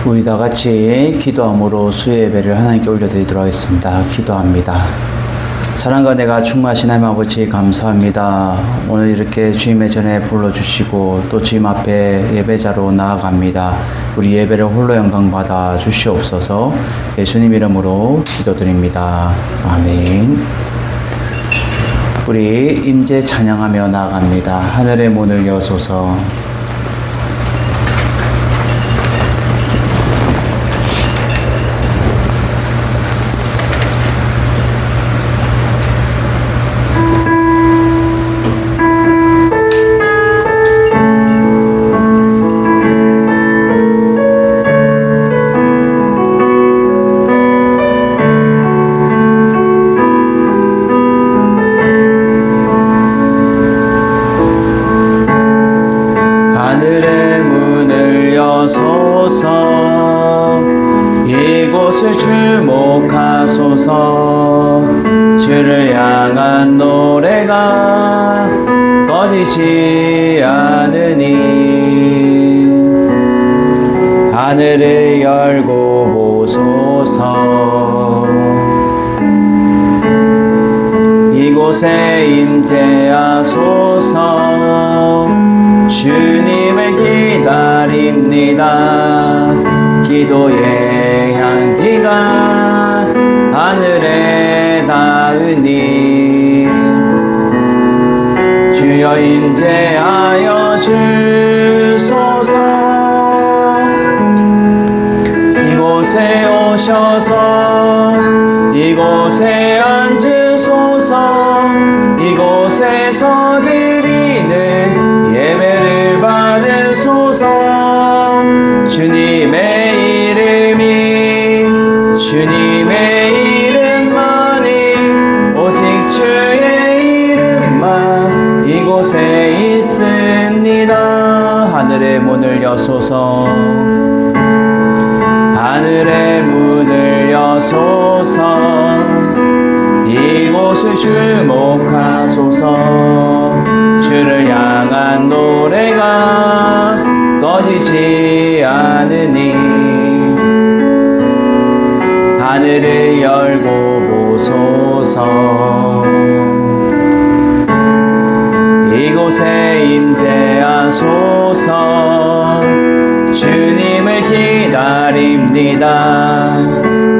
우리 다 같이 기도함으로 수요 예배를 하나님께 올려드리도록 하겠습니다. 기도합니다. 사랑과 내가 충만하신 하나님 아버지 감사합니다. 오늘 이렇게 주님의 전에 불러주시고 또 주님 앞에 예배자로 나아갑니다. 우리 예배를 홀로 영광 받아 주시옵소서. 예수님 이름으로 기도드립니다. 아멘. 우리 임재 찬양하며 나아갑니다. 하늘의 문을 여소서. 이곳을 주목하소서. 주를 향한 노래가 꺼지지 않으니 하늘을 열고 보소서. 이곳에 임재하소서. 주님을 기다립니다. 기도의 향기가 하늘에 닿으니 주여 임재하여 주소서. 이곳에 오셔서 이곳에 앉으소서. 이곳에서 드리는 예배를 받으소서. 주님의 이름이 주님의 이름만이 오직 주의 이름만 이곳에 있습니다. 하늘의 문을 여소서. 하늘의 문을 여소서. 이곳을 주목하소서. 주를 향한 노래가 꺼지지 않으니 하늘을 열고 보소서. 이곳에 임재하소서. 주님을 기다립니다.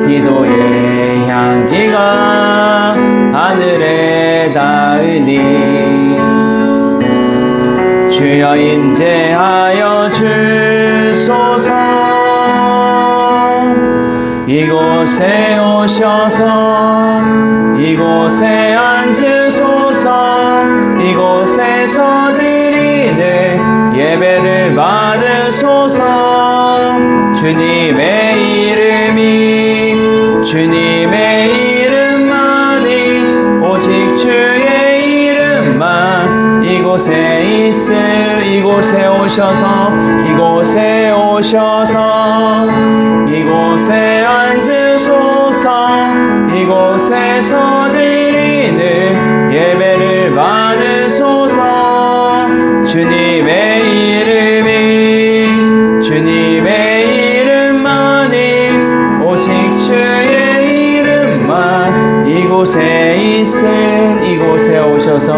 기도의 향기가 하늘에 닿으니 주여 임재하여 주소서. 이곳에 오셔서 이곳에 앉으소서. 이곳에서 드리는 예배를 받으소서. 주님의 이름이 주님의 이름만이 오직 주의 이름만 이곳에 이곳에 오셔서 이곳에 오셔서 이곳에 앉으소서. 이곳에서 드리는 예배를 받으소서. 주님의 이름이 주님의 이름만이 오직 주의 이름만 이곳에 이곳에 오셔서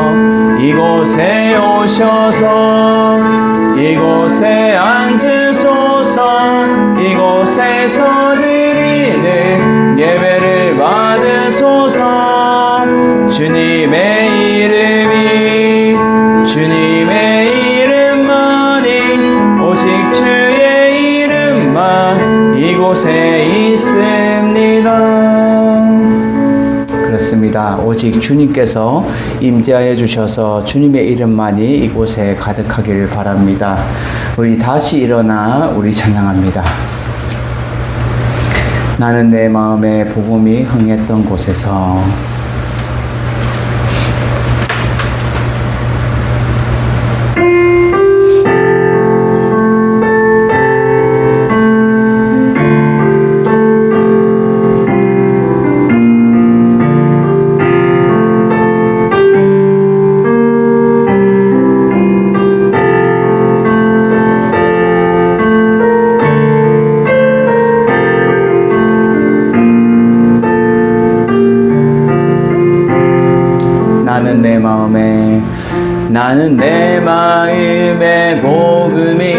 이곳에 오셔서 이곳에 앉으소서. 이곳에서 드리는 예배를 받으소서. 주님의 이름이 주님의 이름만이 오직 주의 이름만 이곳에 있습니다. 그렇습니다. 오직 주님께서 임재하여 주셔서 주님의 이름만이 이곳에 가득하기를 바랍니다. 우리 다시 일어나 우리 찬양합니다. 나는 내 마음에 복음이 흥했던 곳에서 나는 내 마음의 복음이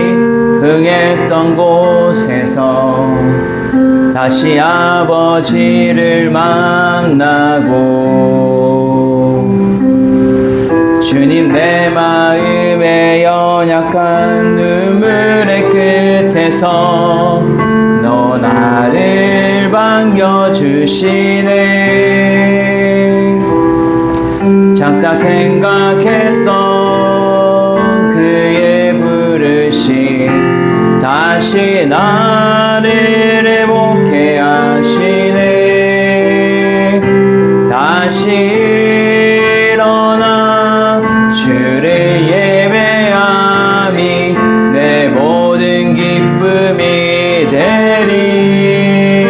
흥했던 곳에서 다시 아버지를 만나고 주님 내 마음의 연약한 눈물의 끝에서 너 나를 반겨주시네. 작다 생각했던 그의 부르심 다시 나를 회복해 하시네. 다시 일어나 주를 예배함이 내 모든 기쁨이 되리.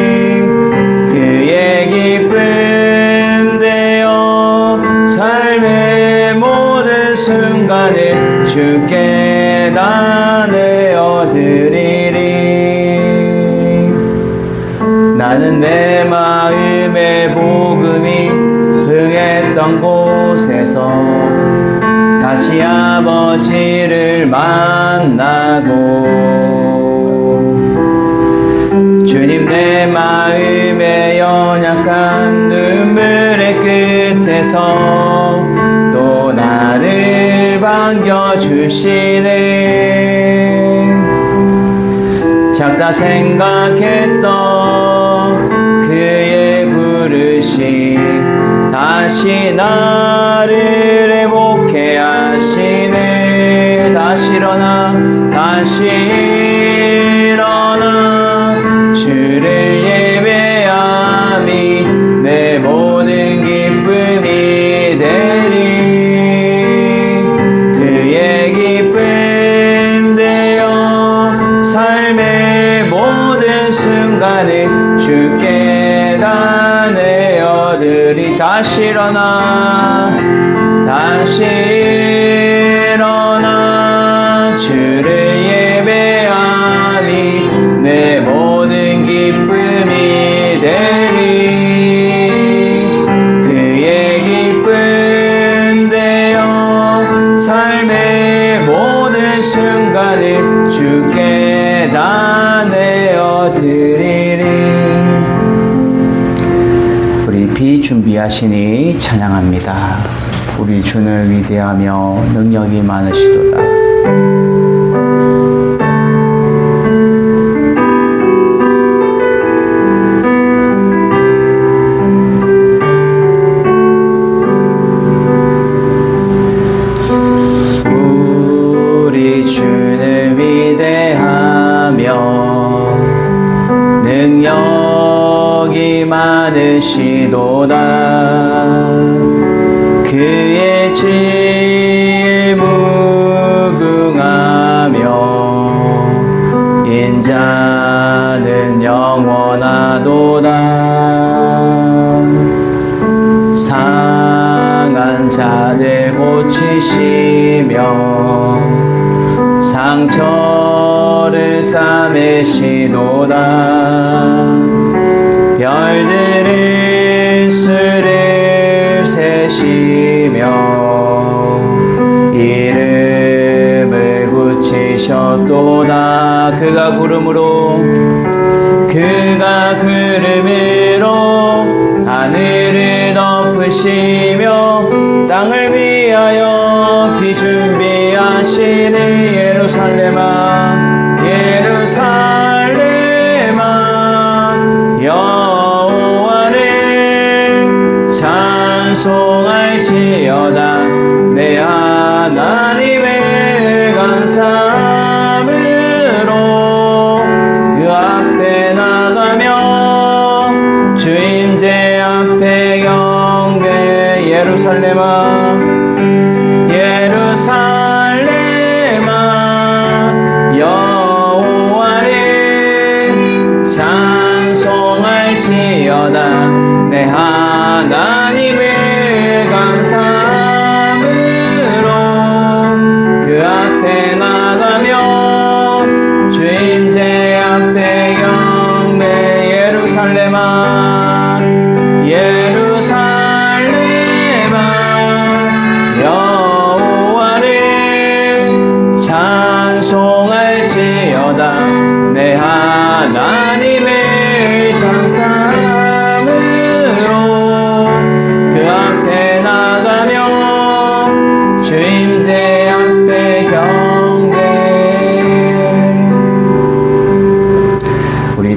그의 기쁨 되어 삶의 모든 순간을 주께 다 내어드리리. 나는 내 마음의 복음이 흥했던 곳에서 다시 아버지를 만나고 주님 내 마음의 연약한 눈물의 끝에서 또 나를 반겨주시네. 작다 생각했던 그의 부르심 다시 나를 회복해 하시네. 다시 일어나 주를 예배함이 내 모든 기쁨이 되리. 그의 기쁨 되어 삶의 모든 순간을 주께 다 내어드리. 다시 일어나 주를 예배함이 내 모든 기쁨이 되리. 그의 기쁨 되어 삶의 모든 순간을 주께 다 내어드리리. 우리 비준비하시니 찬양합니다. 우리 주는 위대하며 능력이 많으시도다. 우리 주는 위대하며 능력이 많으시도다. 그의 지혜에 무궁하며 인자는 영원하도다. 상한 자들 고치시며 상처를 싸매시도다. 별들을 수를 세시며 이름을 붙이셨도다. 그가 구름으로 하늘을 덮으시며 땅을 위하여 비 준비하시니 예루살렘아 여호와를 찬송할지어다. 내 하나님의 감사함으로 그 앞에 나가며 주 임재 앞에 경배. 예루살렘아 여호와를 찬송할지어다. 내 하나님의 감사함으로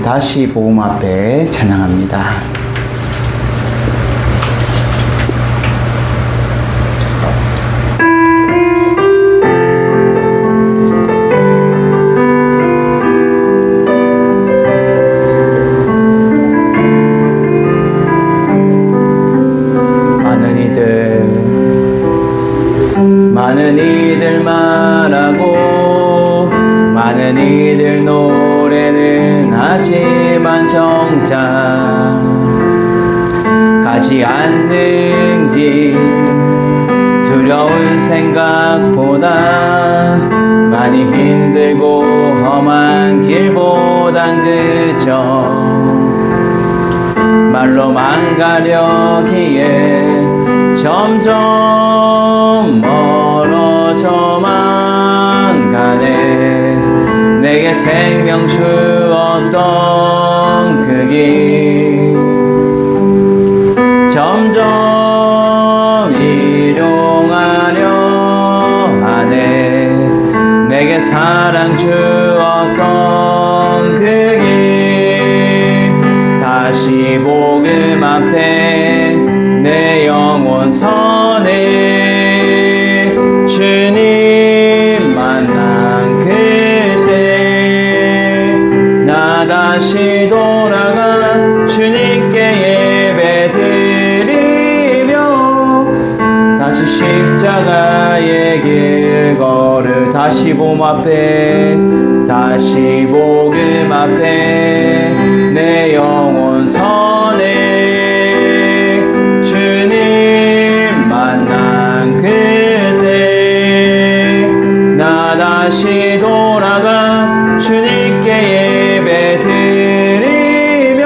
다시 복음 앞에 찬양합니다. 많은 이들 말하고 많은 이들 노래는 하지만 정작 가지 않는 길 두려운 생각보다 많이 힘들고 험한 길보단 그저 말로만 가려기에 점점 멀어져만 가네. 내게 생명 주었던 그 길 점점 일용하려 하네. 내게 사랑 주었던 그 길 다시 복음 앞에 내 영혼 선해. 주님 만난 그때 나 다시 돌아가 주님께 예배 드리며 다시 십자가의 길 걸을. 다시 복음 앞에 다시 복음 앞에 내 영혼 선해. 주님 만난 그때 나 다시 돌아가 주님께 예배 드리며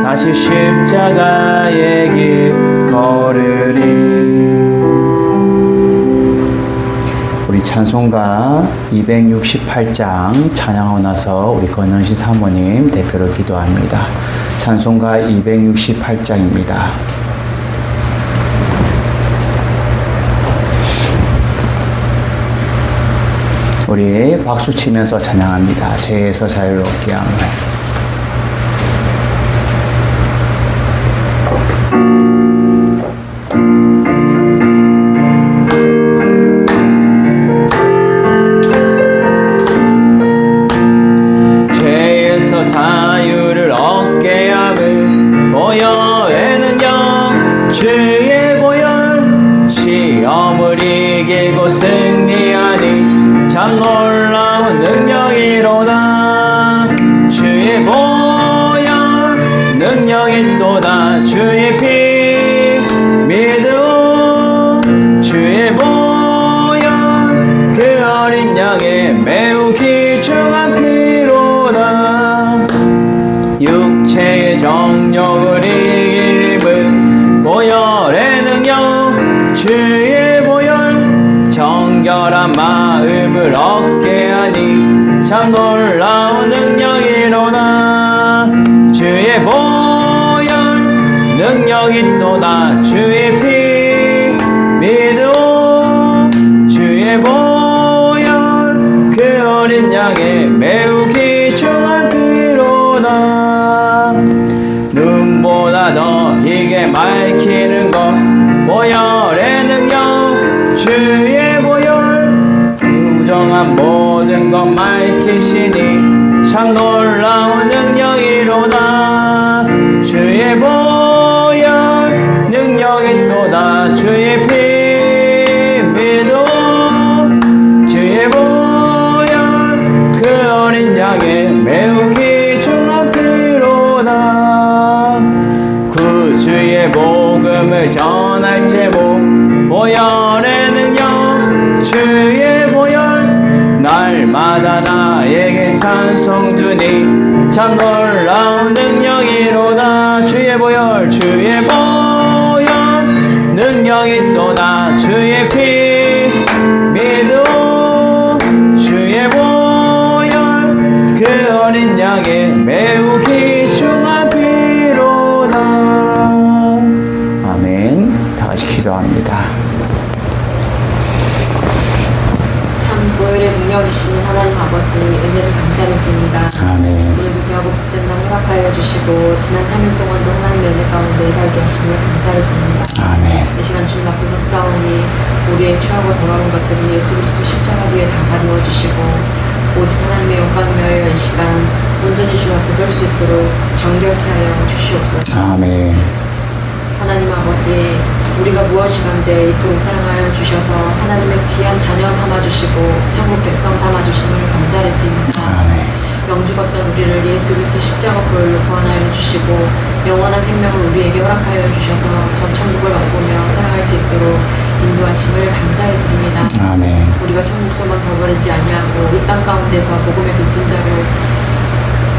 다시 십자가의 길 걸으리. 우리 찬송가 268장 찬양하고 나서 우리 권영신 사모님 대표로 기도합니다. 찬송가 268장입니다. 우리 박수 치면서 찬양합니다. 죄에서 자유롭게 함을. 죄에서 자유를 얻게 함을 보혈에는요 주의 보혈 시험을 이기고 승리하니 참 놀라운 능력이로다. 주의 보혈 능력이 또다. 주의 피 믿음 주의 보혈 그 어린 양의 매우 귀중한 피로다. 육체의 정욕을 이김은 보혈의 능력 주의 보혈 정결한 마음을 얻게 하니 참 놀라운 능력이로다. 주의 보혈 능력이 또다. 주의 피 믿음 주의 보혈 그 어린 양의 매우 귀중한 피로다. 눈보다 더 희게 밝히는 것 보혈의 능력 주의 부정한 모든 것 밝히시니 참 놀라운 능력이로다. 주의 보혈 능력이 또다. 주의 피 믿음 주의 보혈 그 어린 양의 매우 귀중한 피로다. 구주의 복음을 전할 제목 보혈의 능력 주의 보혈 날마다 나에게 찬송 주니 참 놀라운 능력이로다. 주의 보혈 주의 보혈 능력이 또다. 주의 피 믿음 주의 보혈 그 어린 양의 매우 귀중한 피로다. 아멘. 다 같이 기도합니다. 보혈의 능력이신 하나님 아버지 은혜를 감사드립니다. 아멘. 우리에게 귀하고 복된 날 허락하여 주시고 지난 3일 동안도 하나님의 은혜 가운데 살게 하심을 감사를 드립니다. 아멘. 이 시간 주님 앞에서 싸우니 우리의 추하고 더러운 것들을 예수 그리스도 십자가 뒤에 다 가누어 주시고 오직 하나님의 영광을 위하여 이 시간 온전히 주님 앞에 설 수 있도록 정결케 하여 주시옵소서. 아멘. 하나님 아버지, 우리가 무엇이 간데 이토록 사랑하여 주셔서 하나님의 귀한 자녀 삼아주시고 천국 백성 삼아주심을 감사를 드립니다. 아멘. 영죽었던 우리를 예수 그리스도 십자가 보혈로 구원하여 주시고 영원한 생명을 우리에게 허락하여 주셔서 전 천국을 맛보며 살아갈 수 있도록 인도하심을 감사를 드립니다. 아멘. 우리가 천국 소망 저버리지 아니하고 이 땅 가운데서 복음의 빚진 자로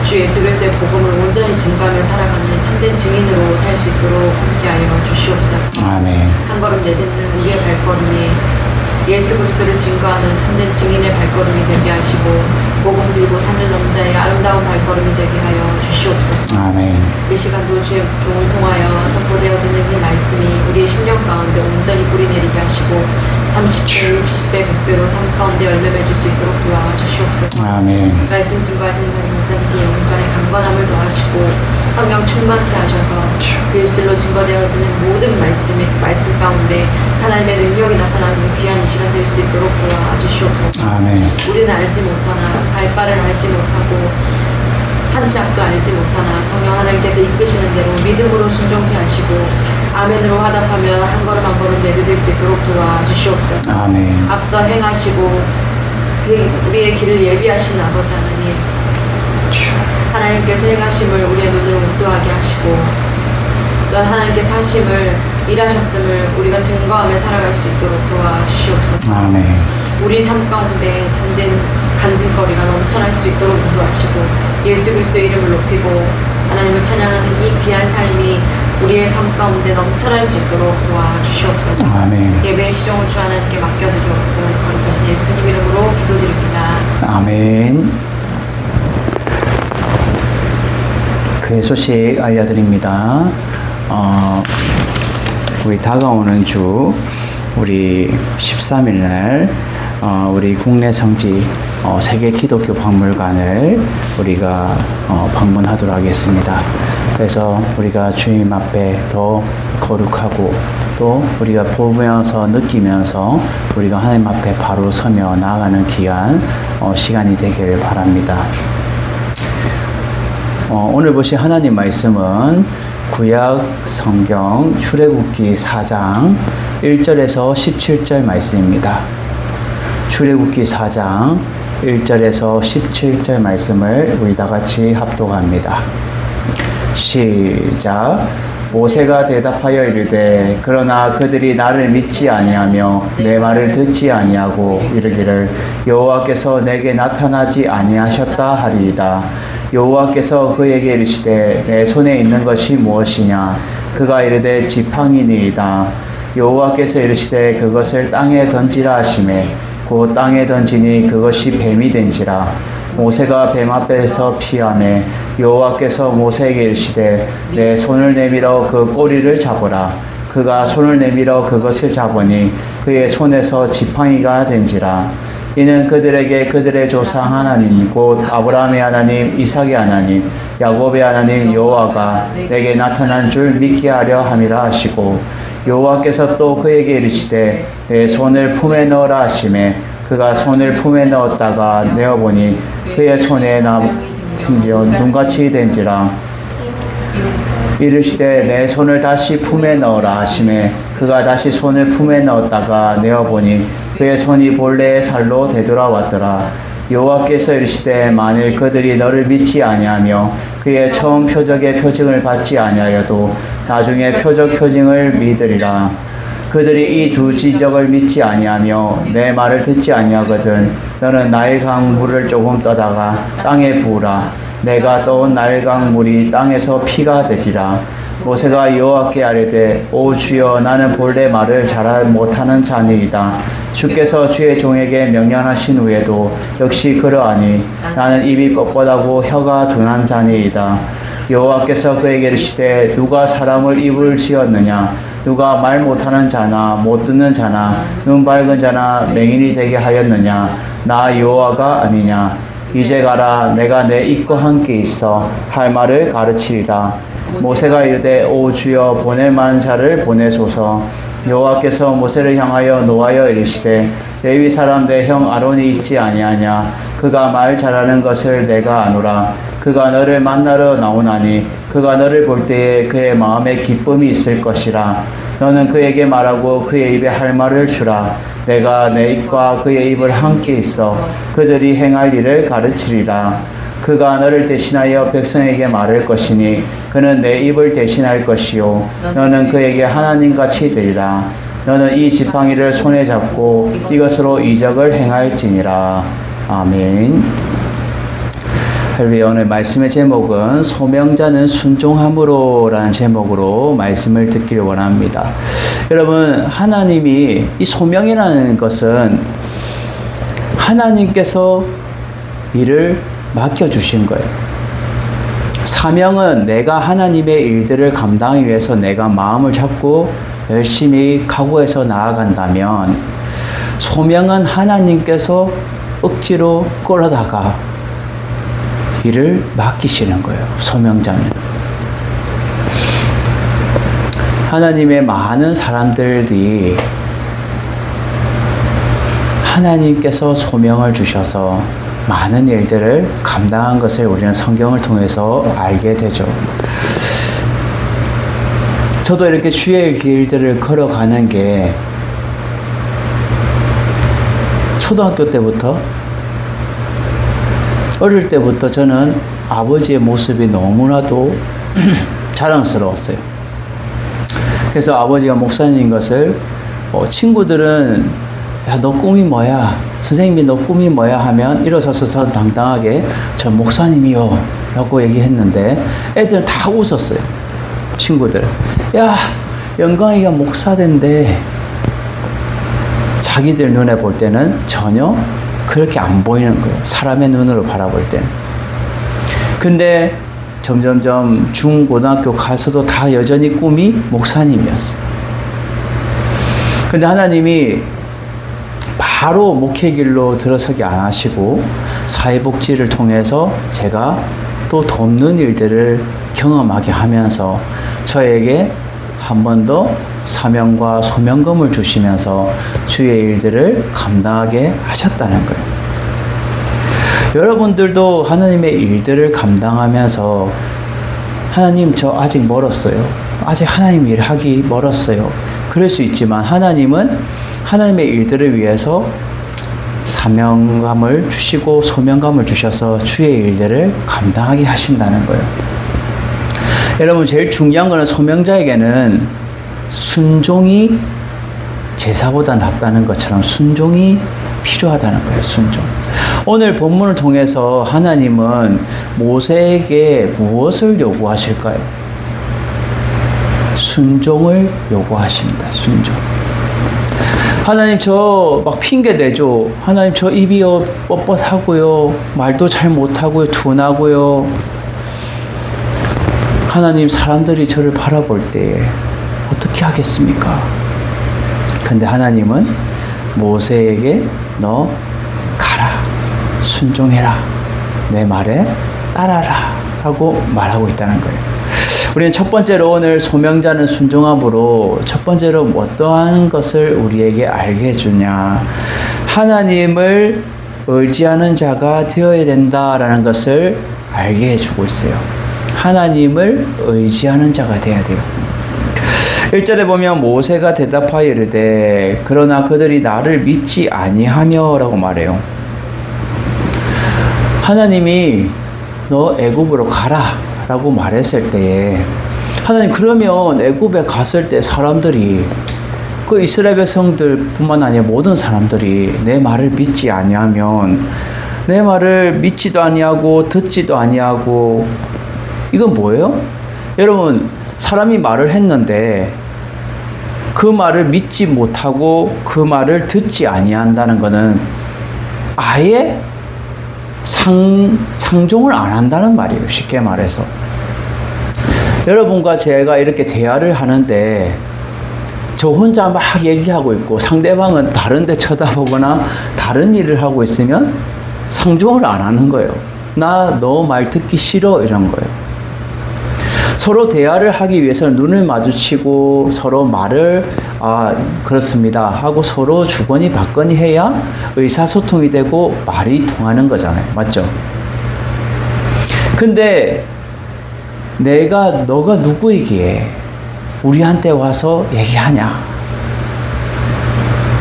주 예수 그리스도의 복음을 온전히 증거하며 살아가는 참된 증인으로 살 수 있도록 함께하여 주시옵소서. 아멘. 한 걸음 내딛는 우리의 발걸음이 예수 그리스도를 증거하는 참된 증인의 발걸음이 되게 하시고 복음 들고 산을 넘는 자의 아름다운 발걸음이 되게 하여 주시옵소서. 아멘. 이 시간도 주의 종을 통하여 선포되어지는 이 말씀이 우리의 심령 가운데 온전히 뿌리 내리게 하시고 30배, 60배, 100배로 삶 가운데 열매 맺을 수 있도록 도와주시옵소서. 아멘. 말씀 증거하시는 담임 목사님께 영혼간의 강건함을 더하시고 성령 충만케 하셔서 그 입술로 증거되어지는 모든 말씀 가운데 하나님의 능력이 나타나는 귀한 이 시간 될 수 있도록 도와주시옵소서. 아멘. 우리는 알지 못하나 발바를 알지 못하고 한 치 앞도 알지 못하나 성령 하나님께서 이끄시는 대로 믿음으로 순종케 하시고 아멘으로 화답하며 한 걸음 한 걸음 내디딜 수 있도록 도와주시옵소서. 아멘. 앞서 행하시고 우리의 길을 예비하신 아버지 하나님, 하나님께서 행하심을 우리의 눈으로 목도하게 하시고 또한 하나님께서 하심을 일하셨음을 우리가 증거하며 살아갈 수 있도록 도와주시옵소서. 아멘. 우리 삶 가운데 참된 간증거리가 넘쳐날 수 있도록 인도하시고 예수 그리스도의 이름을 높이고 하나님을 찬양하는 이 귀한 삶이 우리의 삶 가운데 넘쳐날 수 있도록 도와주시옵소서. 아멘. 예배의 시종을 주 하나님께 맡겨드렸고 거룩하신 예수님 이름으로 기도드립니다. 아멘. 그 소식 알려드립니다. 우리 다가오는 주, 우리 13일 날, 우리 국내 성지 세계 기독교 박물관을 우리가 방문하도록 하겠습니다. 그래서 우리가 주님 앞에 더 거룩하고 또 우리가 보면서 느끼면서 우리가 하나님 앞에 바로 서며 나아가는 귀한 시간이 되기를 바랍니다. 오늘 보실 하나님 말씀은 구약 성경 출애굽기 4장 1절에서 17절 말씀입니다. 출애굽기 4장 1절에서 17절 말씀을 우리 다 같이 합독합니다. 시작. 모세가 대답하여 이르되 그러나 그들이 나를 믿지 아니하며 내 말을 듣지 아니하고 이르기를 여호와께서 내게 나타나지 아니하셨다 하리이다. 여호와께서 그에게 이르시되 내 손에 있는 것이 무엇이냐? 그가 이르되 지팡이니이다. 여호와께서 이르시되 그것을 땅에 던지라 하시매 곧 땅에 던지니 그것이 뱀이 된지라. 모세가 뱀 앞에서 피하매 여호와께서 모세에게 이르시되 내 손을 내밀어 그 꼬리를 잡으라. 그가 손을 내밀어 그것을 잡으니 그의 손에서 지팡이가 된지라. 이는 그들에게 그들의 조상 하나님 곧 아브라함의 하나님 이삭의 하나님 야곱의 하나님 여호와가 내게 나타난 줄 믿게 하려 함이라 하시고 여호와께서 또 그에게 이르시되 내 손을 품에 넣으라 하시매 그가 손을 품에 넣었다가 내어보니 그의 손에 심지어 눈같이 된지라. 이르시되 내 손을 다시 품에 넣으라 하시매 그가 다시 손을 품에 넣었다가 내어보니 그의 손이 본래의 살로 되돌아왔더라. 여호와께서 이르시되 만일 그들이 너를 믿지 아니하며 그의 처음 표적의 표징을 받지 아니하여도 나중에 표징을 믿으리라. 그들이 이 두 지적을 믿지 아니하며 내 말을 듣지 아니하거든 너는 나일강 물을 조금 떠다가 땅에 부으라. 내가 떠온 나일강 물이 땅에서 피가 되리라. 모세가 여호와께 아뢰되 오 주여 나는 본래 말을 잘 못하는 자니이다. 주께서 주의 종에게 명령하신 후에도 역시 그러하니 나는 입이 뻣뻣하고 혀가 둔한 자니이다. 여호와께서 그에게 이르시되 누가 사람을 입을 지었느냐? 누가 말 못하는 자나 못 듣는 자나 눈 밝은 자나 맹인이 되게 하였느냐? 나 여호와가 아니냐? 이제 가라 내가 내 입과 함께 있어 할 말을 가르치리라. 모세가 이르되 오 주여 보낼 만한 자를 보내소서. 여호와께서 모세를 향하여 노하여 이르시되 레위 사람 내 형 아론이 있지 아니하냐. 그가 말 잘하는 것을 내가 아노라. 그가 너를 만나러 나오나니 그가 너를 볼 때에 그의 마음에 기쁨이 있을 것이라. 너는 그에게 말하고 그의 입에 할 말을 주라. 내가 내 입과 그의 입을 함께 있어 그들이 행할 일을 가르치리라. 그가 너를 대신하여 백성에게 말할 것이니 그는 내 입을 대신할 것이요 너는 그에게 하나님같이 되리라. 너는 이 지팡이를 손에 잡고 이것으로 이적을 행할지니라. 아멘. 할렐루야. 오늘 말씀의 제목은 소명자는 순종함으로 라는 제목으로 말씀을 듣기를 원합니다. 여러분, 하나님이 이 소명이라는 것은 하나님께서 일을 맡겨주신 거예요. 사명은 내가 하나님의 일들을 감당하기 위해서 내가 마음을 잡고 열심히 각오해서 나아간다면, 소명은 하나님께서 억지로 끌어다가 일을 맡기시는 거예요. 소명자는. 하나님의 많은 사람들이 하나님께서 소명을 주셔서 많은 일들을 감당한 것을 우리는 성경을 통해서 알게 되죠. 저도 이렇게 주의 길들을 걸어가는 게 초등학교 때부터, 어릴 때부터 저는 아버지의 모습이 너무나도 자랑스러웠어요. 그래서 아버지가 목사님인 것을 친구들은 야, 너 꿈이 뭐야? 선생님이 너 꿈이 뭐야? 하면 일어서서 당당하게 저 목사님이요 라고 얘기했는데 애들은 다 웃었어요. 친구들. 야, 영광이가 목사된대. 자기들 눈에 볼 때는 전혀 그렇게 안 보이는 거예요. 사람의 눈으로 바라볼 때는. 근데 점점점 중고등학교 가서도 다 여전히 꿈이 목사님이었어요. 근데 하나님이 바로 목회 길로 들어서기 안 하시고 사회복지를 통해서 제가 또 돕는 일들을 경험하게 하면서 저에게 한 번 더 사명과 소명금을 주시면서 주의 일들을 감당하게 하셨다는 거예요. 여러분들도 하나님의 일들을 감당하면서 하나님 저 아직 멀었어요. 아직 하나님 일하기 멀었어요. 그럴 수 있지만 하나님은 하나님의 일들을 위해서 사명감을 주시고 소명감을 주셔서 주의 일들을 감당하게 하신다는 거예요. 여러분, 제일 중요한 거는 소명자에게는 순종이 제사보다 낫다는 것처럼 순종이 필요하다는 거예요. 순종. 오늘 본문을 통해서 하나님은 모세에게 무엇을 요구하실까요? 순종을 요구하십니다. 순종. 하나님 저 막 핑계 대죠. 하나님 저 입이 뻣뻣하고요. 말도 잘 못하고요. 둔하고요. 하나님 사람들이 저를 바라볼 때 어떻게 하겠습니까? 근데 하나님은 모세에게 너 가라. 순종해라. 내 말에 따라라. 하고 말하고 있다는 거예요. 우리는 첫 번째로 오늘 소명자는 순종함으로 첫 번째로 어떠한 것을 우리에게 알게 해주냐. 하나님을 의지하는 자가 되어야 된다라는 것을 알게 해주고 있어요. 하나님을 의지하는 자가 되어야 돼요. 1절에 보면 모세가 대답하여 이르되 그러나 그들이 나를 믿지 아니하며 라고 말해요. 하나님이 너 애굽으로 가라 라고 말했을 때에 하나님 그러면 애굽에 갔을 때 사람들이 그 이스라엘 백성들뿐만 아니라 모든 사람들이 내 말을 믿지 아니하면 내 말을 믿지도 아니하고 듣지도 아니하고 이건 뭐예요? 여러분, 사람이 말을 했는데 그 말을 믿지 못하고 그 말을 듣지 아니한다는 것은 아예 상종을 안 한다는 말이에요. 쉽게 말해서. 여러분과 제가 이렇게 대화를 하는데 저 혼자 막 얘기하고 있고 상대방은 다른 데 쳐다보거나 다른 일을 하고 있으면 상종을 안 하는 거예요. 나 너 말 듣기 싫어 이런 거예요. 서로 대화를 하기 위해서는 눈을 마주치고 서로 말을 그렇습니다 하고 서로 주거니 받거니 해야 의사소통이 되고 말이 통하는 거잖아요. 맞죠? 근데 너가 누구이기에 우리한테 와서 얘기하냐?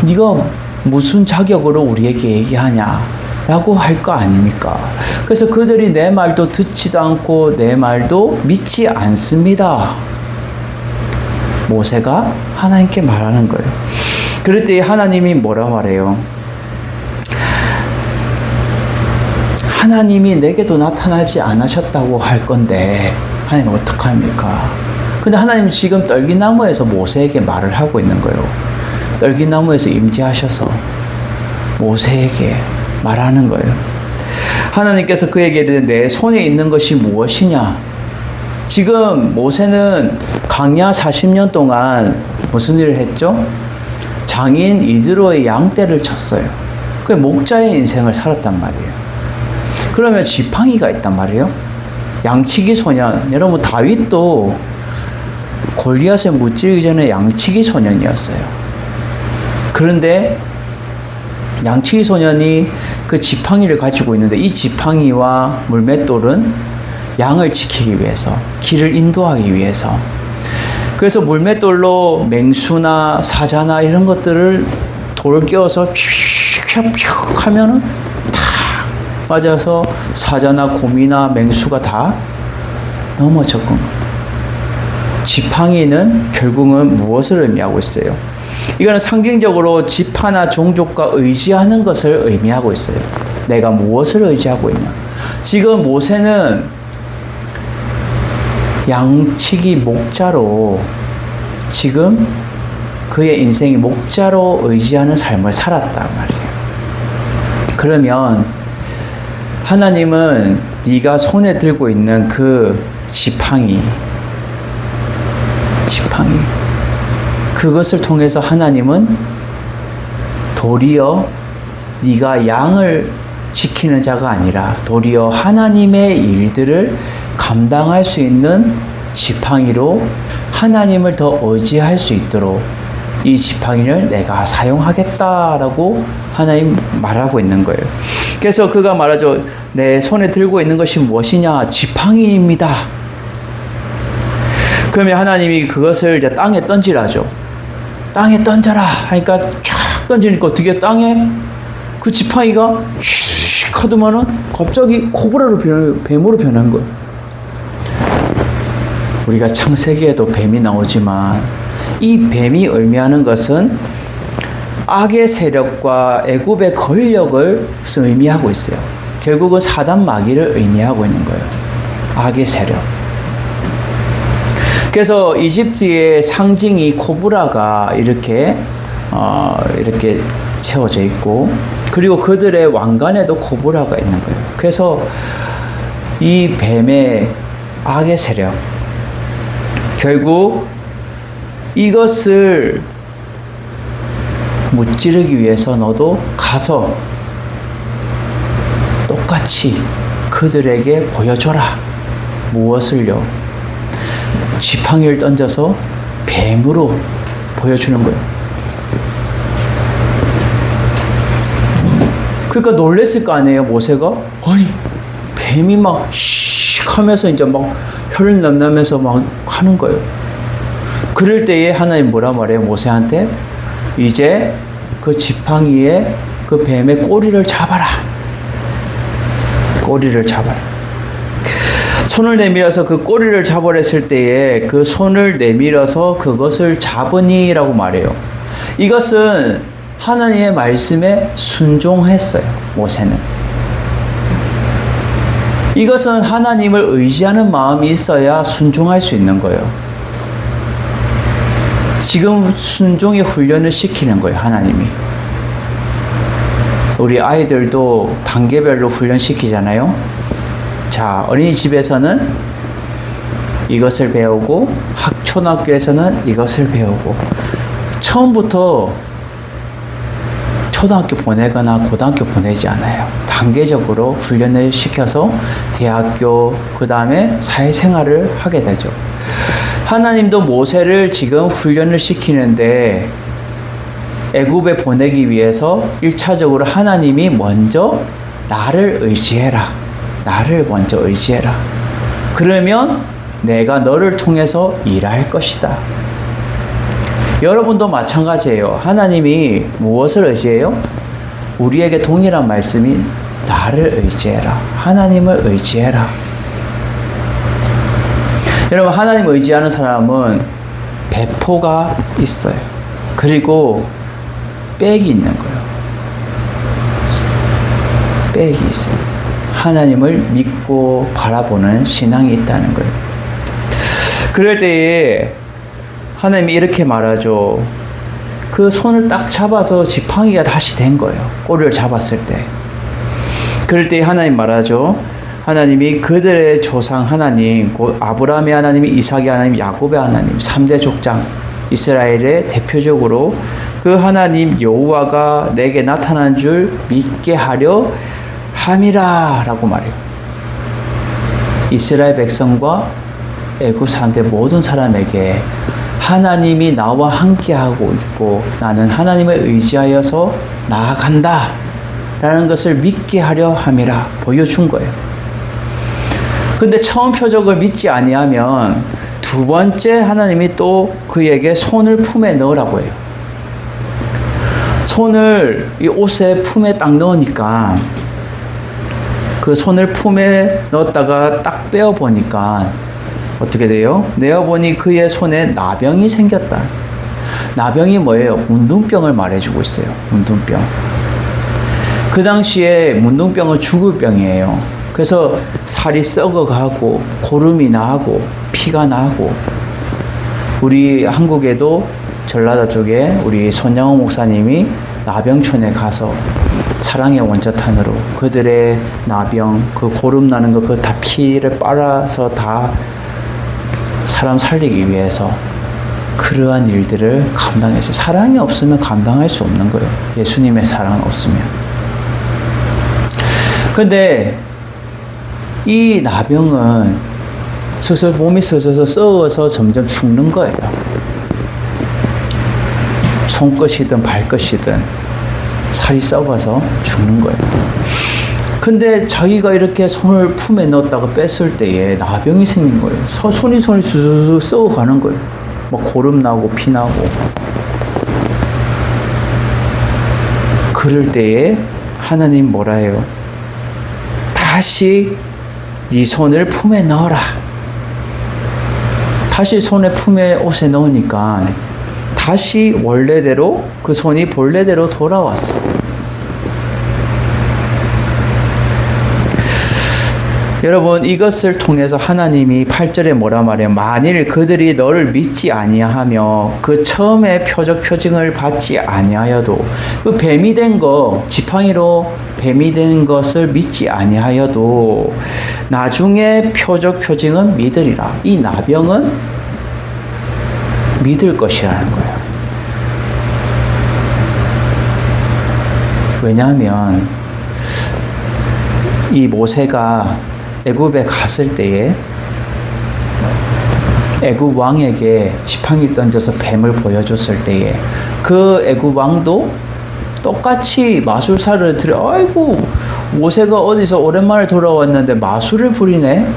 네가 무슨 자격으로 우리에게 얘기하냐? 라고 할 거 아닙니까? 그래서 그들이 내 말도 듣지도 않고 내 말도 믿지 않습니다. 모세가 하나님께 말하는 거예요. 그럴 때 하나님이 뭐라 말해요? 하나님이 내게도 나타나지 않으셨다고 할 건데 하나님 어떡합니까? 근데 하나님은 지금 떨기나무에서 모세에게 말을 하고 있는 거예요. 떨기나무에서 임재하셔서 모세에게 말하는 거예요. 하나님께서 그에게 내 손에 있는 것이 무엇이냐? 지금 모세는 광야 40년 동안 무슨 일을 했죠? 장인 이드로의 양떼를 쳤어요. 그 목자의 인생을 살았단 말이에요. 그러면 지팡이가 있단 말이에요. 양치기 소년. 여러분 다윗도 골리앗에 무찌르기 전에 양치기 소년이었어요. 그런데 양치기 소년이 그 지팡이를 가지고 있는데 이 지팡이와 물맷돌은 양을 지키기 위해서, 길을 인도하기 위해서. 그래서 물맷돌로 맹수나 사자나 이런 것들을 돌을 끼워서 휙휙 하면은 탁 맞아서 사자나 곰이나 맹수가 다 넘어졌건 거예요. 지팡이는 결국은 무엇을 의미하고 있어요? 이거는 상징적으로 지파나 종족과 의지하는 것을 의미하고 있어요. 내가 무엇을 의지하고 있냐? 지금 모세는 양치기 목자로 지금 그의 인생이 목자로 의지하는 삶을 살았단 말이에요. 그러면 하나님은 네가 손에 들고 있는 그 지팡이 그것을 통해서 하나님은 도리어 네가 양을 지키는 자가 아니라 도리어 하나님의 일들을 감당할 수 있는 지팡이로 하나님을 더 의지할 수 있도록 이 지팡이를 내가 사용하겠다라고 하나님 말하고 있는 거예요. 그래서 그가 말하죠. 내 손에 들고 있는 것이 무엇이냐? 지팡이입니다. 그러면 하나님이 그것을 이제 땅에 던지라죠. 땅에 던져라 하니까 쫙 던지니까 어떻게 땅에 그 지팡이가 슉 하더만은 갑자기 코브라로 뱀으로 변한 거예요. 우리가 창세기에도 뱀이 나오지만 이 뱀이 의미하는 것은 악의 세력과 애굽의 권력을 의미하고 있어요. 결국은 사단 마귀를 의미하고 있는 거예요. 악의 세력. 그래서 이집트의 상징이 코브라가 이렇게 채워져 있고, 그리고 그들의 왕관에도 코브라가 있는 거예요. 그래서 이 뱀의 악의 세력, 결국 이것을 무찌르기 위해서 너도 가서 똑같이 그들에게 보여줘라. 무엇을요? 지팡이를 던져서 뱀으로 보여주는 거예요. 그러니까 놀랬을 거 아니에요, 모세가? 아니, 뱀이 막 씩 하면서 이제 막 혀를 넘나면서 막 하는 거예요. 그럴 때에 하나님 뭐라 말해요, 모세한테? 이제 그 지팡이에 그 뱀의 꼬리를 잡아라. 꼬리를 잡아라. 손을 내밀어서 그 꼬리를 잡으랬을 때에 그 손을 내밀어서 그것을 잡으니라고 말해요. 이것은 하나님의 말씀에 순종했어요, 모세는. 이것은 하나님을 의지하는 마음이 있어야 순종할 수 있는 거예요. 지금 순종의 훈련을 시키는 거예요, 하나님이. 우리 아이들도 단계별로 훈련시키잖아요. 자, 어린이집에서는 이것을 배우고 초등학교에서는 이것을 배우고, 처음부터 초등학교 보내거나 고등학교 보내지 않아요. 다 단계적으로 훈련을 시켜서 대학교, 그 다음에 사회생활을 하게 되죠. 하나님도 모세를 지금 훈련을 시키는데 애굽에 보내기 위해서 1차적으로 하나님이 먼저 나를 의지해라. 나를 먼저 의지해라. 그러면 내가 너를 통해서 일할 것이다. 여러분도 마찬가지예요. 하나님이 무엇을 의지해요? 우리에게 동일한 말씀이 나를 의지해라. 하나님을 의지해라. 여러분, 하나님 의지하는 사람은 배포가 있어요. 그리고 백이 있는 거예요. 백이 있어요. 하나님을 믿고 바라보는 신앙이 있다는 거예요. 그럴 때에 하나님이 이렇게 말하죠. 그 손을 딱 잡아서 지팡이가 다시 된 거예요. 꼬리를 잡았을 때. 그럴 때 하나님 말하죠. 하나님이 그들의 조상 하나님, 곧 아브라함의 하나님, 이삭의 하나님, 야곱의 하나님, 3대 족장, 이스라엘의 대표적으로 그 하나님 여호와가 내게 나타난 줄 믿게 하려 함이라 라고 말해요. 이스라엘 백성과 애굽 사람들 모든 사람에게 하나님이 나와 함께하고 있고 나는 하나님을 의지하여서 나아간다 라는 것을 믿게 하려 함이라 보여준 거예요. 근데 처음 표적을 믿지 아니하면 두 번째 하나님이 또 그에게 손을 품에 넣으라고 해요. 손을 이 옷의 품에 딱 넣으니까 그 손을 품에 넣었다가 딱 빼어보니까 어떻게 돼요? 내어보니 그의 손에 나병이 생겼다. 나병이 뭐예요? 문둥병을 말해주고 있어요. 문둥병. 그 당시에 문둥병은 죽을 병이에요. 그래서 살이 썩어가고 고름이 나고 피가 나고 우리 한국에도 전라도 쪽에 우리 손양호 목사님이 나병촌에 가서 사랑의 원자탄으로 그들의 나병, 그 고름 나는 거, 그 다 피를 빨아서 다 사람 살리기 위해서 그러한 일들을 감당했어요. 사랑이 없으면 감당할 수 없는 거예요. 예수님의 사랑 없으면. 근데 이 나병은 몸이 서서서 썩어서 점점 죽는 거예요. 손끝이든 발끝이든 살이 썩어서 죽는 거예요. 근데 자기가 이렇게 손을 품에 넣었다가 뺐을 때에 나병이 생긴 거예요. 손이 수수수 썩어가는 거예요. 막 고름 나고 피 나고. 그럴 때에 하나님 뭐라 해요? 다시 네 손을 품에 넣어라. 다시 손에 품에 옷에 넣으니까 다시 원래대로 그 손이 본래대로 돌아왔어. 여러분, 이것을 통해서 하나님이 8절에 뭐라 말해요? 만일 그들이 너를 믿지 아니하며 그 처음에 표징을 받지 아니하여도 그 뱀이 된 거, 지팡이로 뱀이 된 것을 믿지 아니하여도 나중에 표징은 믿으리라. 이 나병은 믿을 것이라는 거예요. 왜냐하면 이 모세가 애굽에 갔을 때에 애굽 왕에게 지팡이를 던져서 뱀을 보여줬을 때에 그 애굽 왕도 똑같이 마술사를 아이고 모세가 어디서 오랜만에 돌아왔는데 마술을 부리네.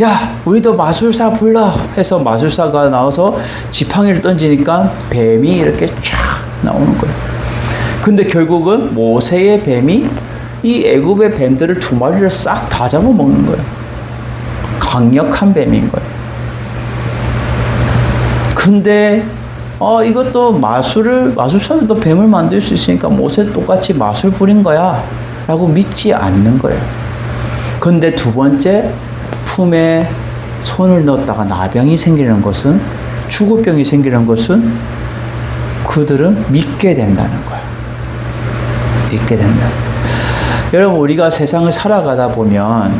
야, 우리도 마술사 불러 해서 마술사가 나와서 지팡이를 던지니까 뱀이 이렇게 쫙 나오는 거예요. 근데 결국은 모세의 뱀이 이 애굽의 뱀들을 2마리를 싹 다 잡아먹는 거예요. 강력한 뱀인 거예요. 근데 이것도 마술사들도 뱀을 만들 수 있으니까 모세 똑같이 마술 부린 거야 라고 믿지 않는 거예요. 근데 두 번째 품에 손을 넣었다가 나병이 생기는 것은, 죽을 병이 생기는 것은 그들은 믿게 된다는 거예요. 믿게 된다. 여러분, 우리가 세상을 살아가다 보면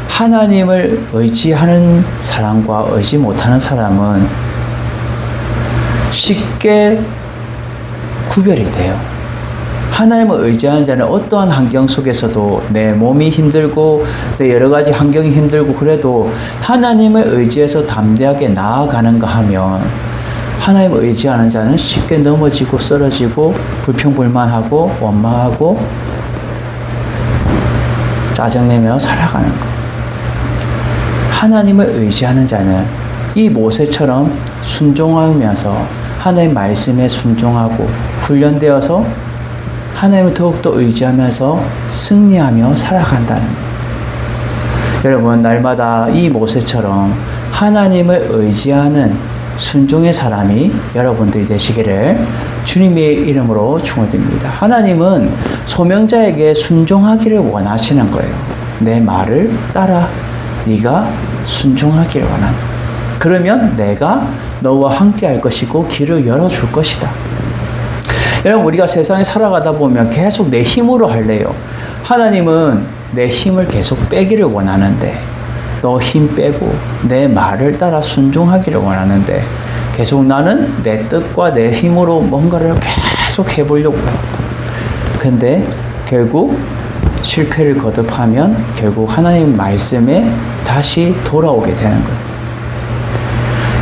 하나님을 의지하는 사람과 의지 못하는 사람은 쉽게 구별이 돼요. 하나님을 의지하는 자는 어떠한 환경 속에서도 내 몸이 힘들고 내 여러 가지 환경이 힘들고 그래도 하나님을 의지해서 담대하게 나아가는가 하면 하나님을 의지하는 자는 쉽게 넘어지고 쓰러지고 불평불만하고 원망하고 짜증내며 살아가는 것. 하나님을 의지하는 자는 이 모세처럼 순종하면서 하나님 말씀에 순종하고 훈련되어서 하나님을 더욱더 의지하면서 승리하며 살아간다는 것. 여러분, 날마다 이 모세처럼 하나님을 의지하는 순종의 사람이 여러분들이 되시기를 주님의 이름으로 축원드립니다. 하나님은 소명자에게 순종하기를 원하시는 거예요. 내 말을 따라 네가 순종하기를 원한다. 그러면 내가 너와 함께 할 것이고 길을 열어줄 것이다. 여러분, 우리가 세상에 살아가다 보면 계속 내 힘으로 할래요. 하나님은 내 힘을 계속 빼기를 원하는데 너 힘 빼고 내 말을 따라 순종하기를 원하는데 계속 나는 내 뜻과 내 힘으로 뭔가를 계속 해보려고. 근데 결국 실패를 거듭하면 결국 하나님 말씀에 다시 돌아오게 되는 거예요.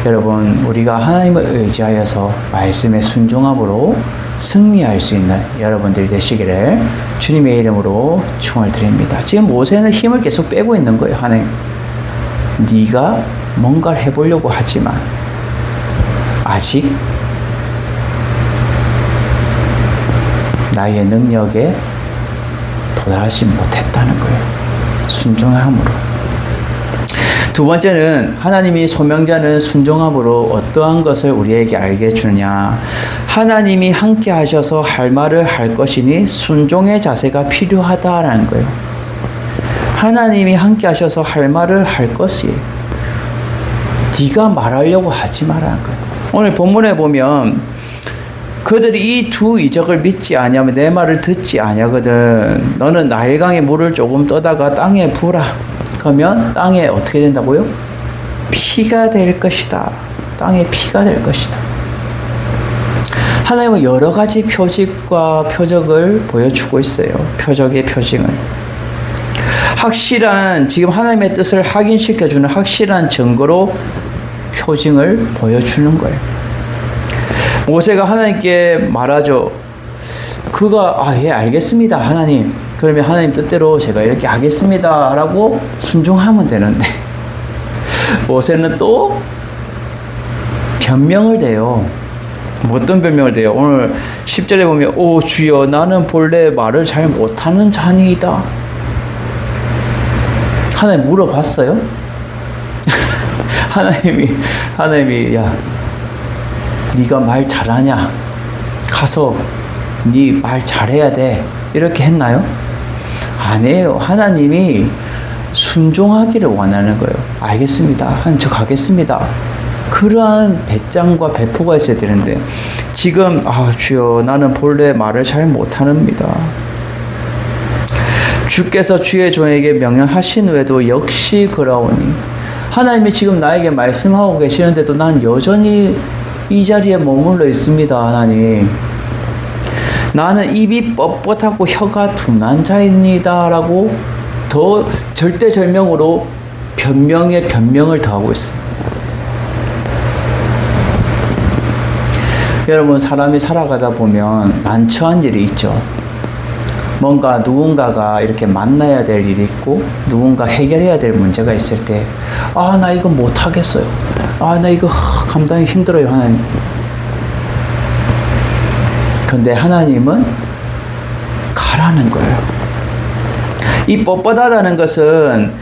여러분, 우리가 하나님을 의지하여서 말씀에 순종함으로 승리할 수 있는 여러분들이 되시기를 주님의 이름으로 축원을 드립니다. 지금 모세는 힘을 계속 빼고 있는 거예요. 하나님, 네가 뭔가를 해보려고 하지만 아직 나의 능력에 도달하지 못했다는 거예요. 순종함으로. 두 번째는 하나님이 소명자는 순종함으로 어떠한 것을 우리에게 알게 해주느냐. 하나님이 함께 하셔서 할 말을 할 것이니 순종의 자세가 필요하다라는 거예요. 하나님이 함께 하셔서 할 말을 할 것이 네가 말하려고 하지 말라는 거예요. 오늘 본문에 보면 그들이 이 두 이적을 믿지 아니하면 내 말을 듣지 아니하거든. 너는 나일강에 물을 조금 떠다가 땅에 부으라. 그러면 땅에 어떻게 된다고요? 피가 될 것이다. 땅에 피가 될 것이다. 하나님은 여러 가지 표직과 표적을 보여주고 있어요. 표적의 표징을. 확실한, 지금 하나님의 뜻을 확인시켜주는 확실한 증거로 표징을 보여주는 거예요. 모세가 하나님께 말하죠. 그가 예, 알겠습니다, 하나님. 그러면 하나님 뜻대로 제가 이렇게 하겠습니다 라고 순종하면 되는데 모세는 또 변명을 대요. 어떤 변명을 대요? 오늘 10절에 보면 오 주여, 나는 본래 말을 잘 못하는 자니이다. 하나님 물어봤어요? 하나님이 야, 네가 말 잘하냐? 가서 네 말 잘해야 돼. 이렇게 했나요? 아니에요. 하나님이 순종하기를 원하는 거예요. 알겠습니다. 저 가겠습니다. 그러한 배짱과 배포가 있어야 되는데 지금 주여, 나는 본래 말을 잘 못하는입니다. 주께서 주의 종에게 명령하신 후에도 역시 그러오니. 하나님이 지금 나에게 말씀하고 계시는데도 난 여전히 이 자리에 머물러 있습니다. 하나님, 나는 입이 뻣뻣하고 혀가 둔한 자입니다 라고 더 절대절명으로 변명에 변명을 더하고 있어요. 여러분, 사람이 살아가다 보면 난처한 일이 있죠. 뭔가 누군가가 이렇게 만나야 될 일이 있고 누군가 해결해야 될 문제가 있을 때 나 이거 못하겠어요. 나 이거 감당이 힘들어요, 하나님. 근데 하나님은 가라는 거예요. 이 뻣뻣하다는 것은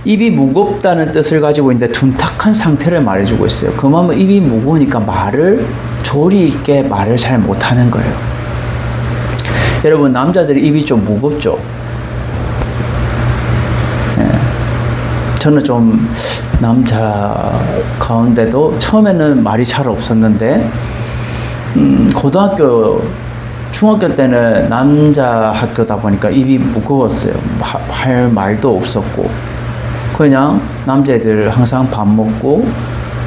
입이 무겁다는 뜻을 가지고 있는데 둔탁한 상태를 말해주고 있어요. 그만큼 입이 무거우니까 말을 조리 있게 말을 잘 못하는 거예요. 여러분, 남자들이 입이 좀 무겁죠? 예. 저는 좀 남자 가운데도 처음에는 말이 잘 없었는데 고등학교, 중학교 때는 남자 학교다 보니까 입이 무거웠어요. 할 말도 없었고 그냥 남자애들 항상 밥 먹고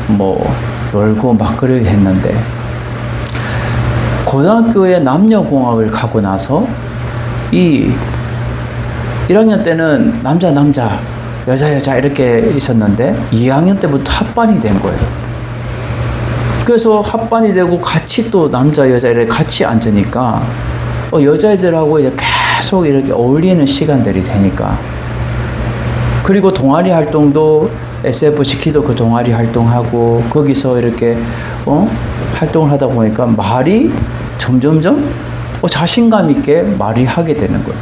뭐 놀고 막 그러게 했는데 고등학교에 남녀공학을 가고 나서 이 1학년 때는 남자 여자 이렇게 있었는데 2학년 때부터 합반이 된 거예요. 그래서 합반이 되고 같이 또 남자 여자 이렇게 같이 앉으니까 여자애들하고 이제 계속 이렇게 어울리는 시간들이 되니까, 그리고 동아리 활동도 SFC키도 그 동아리 활동하고 거기서 이렇게 활동을 하다 보니까 말이 점점점 자신감 있게 말이 하게 되는 거예요.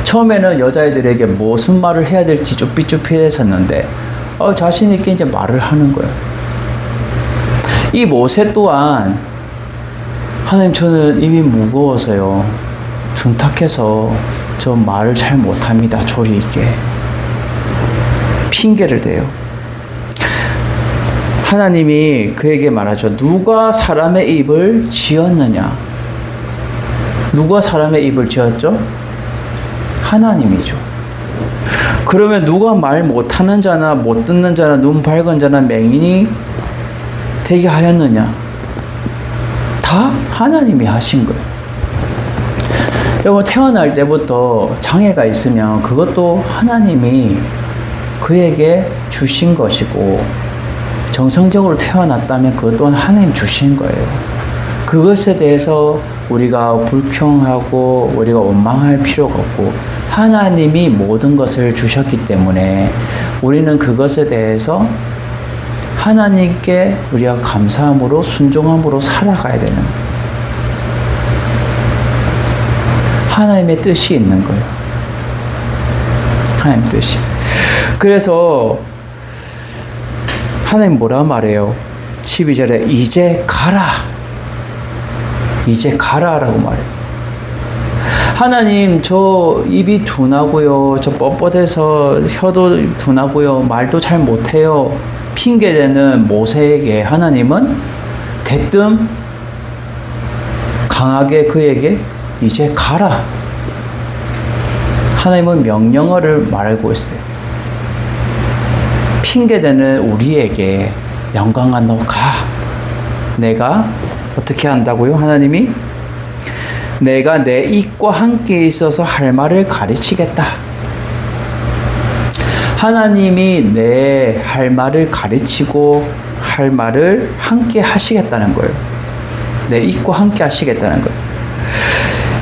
처음에는 여자애들에게 무슨 말을 해야 될지 쭈삣쭈삣했었는데 자신 있게 이제 말을 하는 거예요. 이 모세 또한 하나님, 저는 이미 무거워서요, 둔탁해서 저 말을 잘 못합니다. 조리 있게 핑계를 대요. 하나님이 그에게 말하죠. 누가 사람의 입을 지었느냐? 누가 사람의 입을 지었죠? 하나님이죠. 그러면 누가 말 못하는 자나 못 듣는 자나 눈 밝은 자나 맹인이 되게 하였느냐? 다 하나님이 하신 거예요. 여러분, 태어날 때부터 장애가 있으면 그것도 하나님이 그에게 주신 것이고, 정상적으로 태어났다면 그것 또한 하나님 주신 거예요. 그것에 대해서 우리가 불평하고 우리가 원망할 필요가 없고, 하나님이 모든 것을 주셨기 때문에 우리는 그것에 대해서 하나님께 우리가 감사함으로 순종함으로 살아가야 되는 거예요. 하나님의 뜻이 있는 거예요. 하나님 뜻이. 그래서 하나님 뭐라 말해요? 12절에 이제 가라. 이제 가라라고 말해요. 하나님, 저 입이 둔하고요, 저 뻣뻣해서 혀도 둔하고요, 말도 잘 못해요, 핑계대는 모세에게 하나님은 대뜸 강하게 그에게 이제 가라. 하나님은 명령어를 말하고 있어요. 핑계대는 우리에게 영광아, 너 가. 내가 어떻게 한다고요? 하나님이 내가 내 입과 함께 있어서 할 말을 가르치겠다. 하나님이 내 할 말을 가르치고 할 말을 함께 하시겠다는 거예요. 내 입과 함께 하시겠다는 거예요.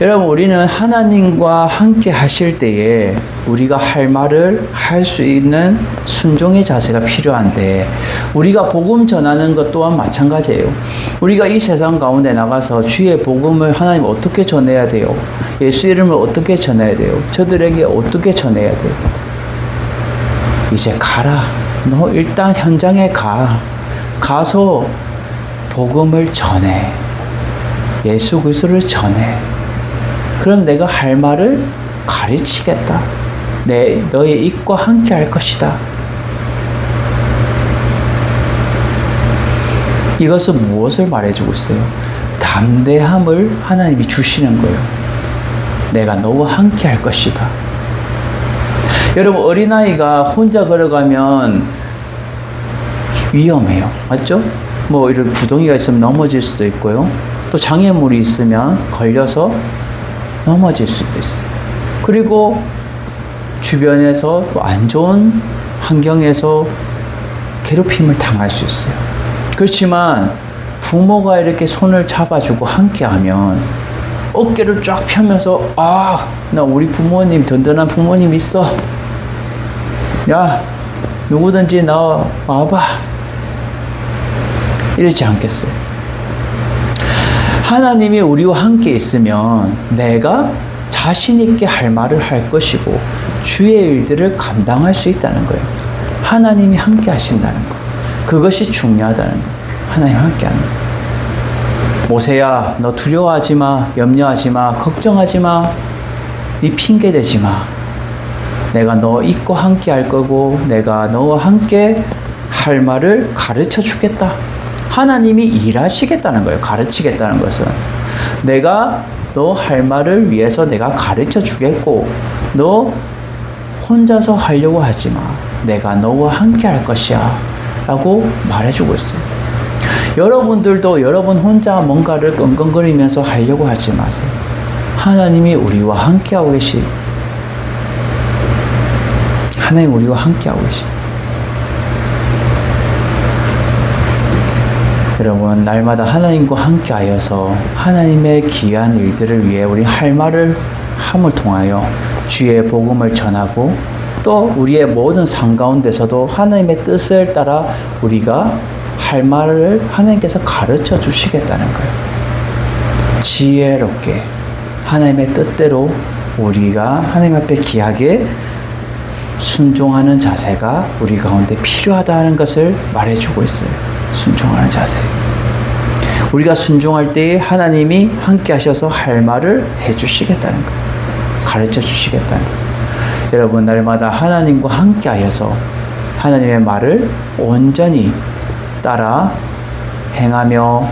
여러분, 우리는 하나님과 함께 하실 때에 우리가 할 말을 할 수 있는 순종의 자세가 필요한데, 우리가 복음 전하는 것 또한 마찬가지예요. 우리가 이 세상 가운데 나가서 주의 복음을 하나님 어떻게 전해야 돼요? 예수 이름을 어떻게 전해야 돼요? 저들에게 어떻게 전해야 돼요? 이제 가라. 너 일단 현장에 가. 가서 복음을 전해. 예수 그리스도를 전해. 그럼 내가 할 말을 가르치겠다. 너의 입과 함께 할 것이다. 이것은 무엇을 말해주고 있어요? 담대함을 하나님이 주시는 거예요. 내가 너와 함께 할 것이다. 여러분, 어린아이가 혼자 걸어가면 위험해요. 맞죠? 뭐 이런 구덩이가 있으면 넘어질 수도 있고요. 또 장애물이 있으면 걸려서 넘어질 수도 있어요. 그리고 주변에서 또 안 좋은 환경에서 괴롭힘을 당할 수 있어요. 그렇지만 부모가 이렇게 손을 잡아주고 함께하면 어깨를 쫙 펴면서, 아, 나 우리 부모님, 든든한 부모님 있어. 야, 누구든지 나 와봐. 이러지 않겠어요? 하나님이 우리와 함께 있으면 내가 자신 있게 할 말을 할 것이고 주의 일들을 감당할 수 있다는 거예요. 하나님이 함께 하신다는 거. 그것이 중요하다는 거. 하나님 함께 하는 거. 모세야, 너 두려워하지 마, 염려하지 마, 걱정하지 마, 네 핑계 대지 마. 내가 너 입고 함께 할 거고 내가 너와 함께 할 말을 가르쳐 주겠다. 하나님이 일하시겠다는 거예요. 가르치겠다는 것은 내가 너 할 말을 위해서 내가 가르쳐 주겠고, 너 혼자서 하려고 하지 마. 내가 너와 함께 할 것이야 라고 말해주고 있어요. 여러분들도 여러분 혼자 뭔가를 끙끙거리면서 하려고 하지 마세요. 하나님이 우리와 함께하고 계시. 하나님 우리와 함께하고 계시. 여러분, 날마다 하나님과 함께하여서 하나님의 귀한 일들을 위해 우리 할 말을 함을 통하여 주의 복음을 전하고 또 우리의 모든 삶 가운데서도 하나님의 뜻을 따라 우리가 할 말을 하나님께서 가르쳐 주시겠다는 거예요. 지혜롭게 하나님의 뜻대로 우리가 하나님 앞에 귀하게 순종하는 자세가 우리 가운데 필요하다는 것을 말해주고 있어요. 순종하는 자세. 우리가 순종할 때에 하나님이 함께 하셔서 할 말을 해주시겠다는 거예요. 가르쳐 주시겠다는 거예요. 여러분, 날마다 하나님과 함께 하여서 하나님의 말을 온전히 따라 행하며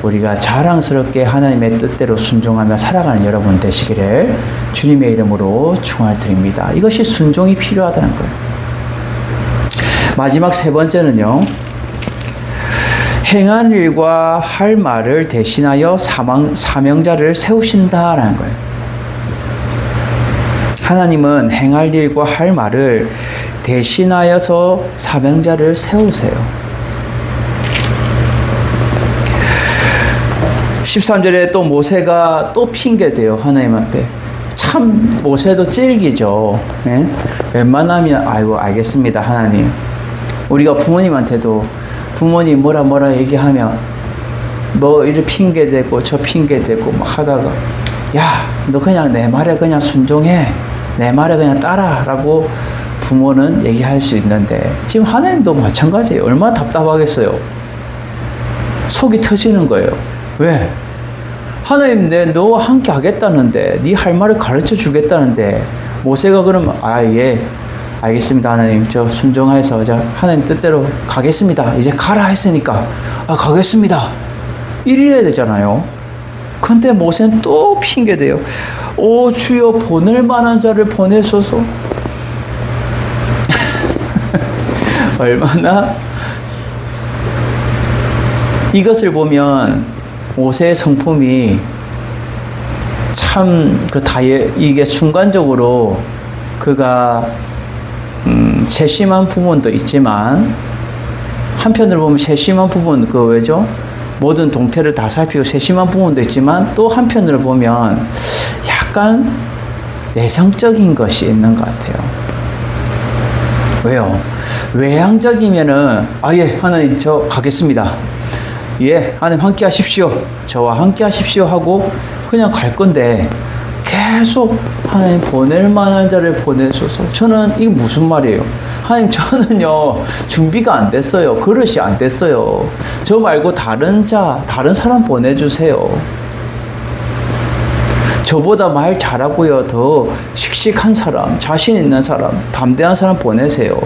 우리가 자랑스럽게 하나님의 뜻대로 순종하며 살아가는 여러분 되시기를 주님의 이름으로 축원드립니다. 이것이 순종이 필요하다는 거예요. 마지막 세 번째는요. 행한 일과 할 말을 대신하여 사명자를 세우신다라는 거예요. 하나님은 행할 일과 할 말을 대신하여서 사명자를 세우세요. 13절에 또 모세가 또 핑계대요. 하나님 앞에. 참 모세도 찔기죠. 예? 웬만하면 아이고 알겠습니다. 하나님. 우리가 부모님한테도 부모님 뭐라 얘기하면 뭐 이렇게 핑계대고 저 핑계대고 막 하다가 야, 너 그냥 내 말에 그냥 순종해. 내 말에 그냥 따라 라고 부모는 얘기할 수 있는데 지금 하나님도 마찬가지예요. 얼마나 답답하겠어요. 속이 터지는 거예요. 왜? 하나님 내 너와 함께 하겠다는데 네 할 말을 가르쳐 주겠다는데 모세가 그러면 예 알겠습니다 하나님 저 순종해서 저 하나님 뜻대로 가겠습니다. 이제 가라 했으니까 가겠습니다. 이래야 되잖아요. 근데 모세는 또 핑계대요. 오 주여 보낼 만한 자를 보내소서. 얼마나 이것을 보면 모세의 성품이 참 이게 순간적으로 그가 세심한 부분도 있지만 한편으로 보면 세심한 부분 왜죠? 모든 동태를 다 살피고 세심한 부분도 있지만 또 한편으로 보면 약간 내성적인 것이 있는 것 같아요. 왜요? 외향적이면은 예 하나님 저 가겠습니다. 예 하나님 함께 하십시오. 저와 함께 하십시오 하고 그냥 갈 건데 계속 하나님 보낼 만한 자를 보내소서. 저는 이게 무슨 말이에요? 하나님 저는요 준비가 안 됐어요. 그릇이 안 됐어요. 저 말고 다른 사람 보내주세요. 저보다 말 잘하고요 더 씩씩한 사람, 자신 있는 사람, 담대한 사람 보내세요.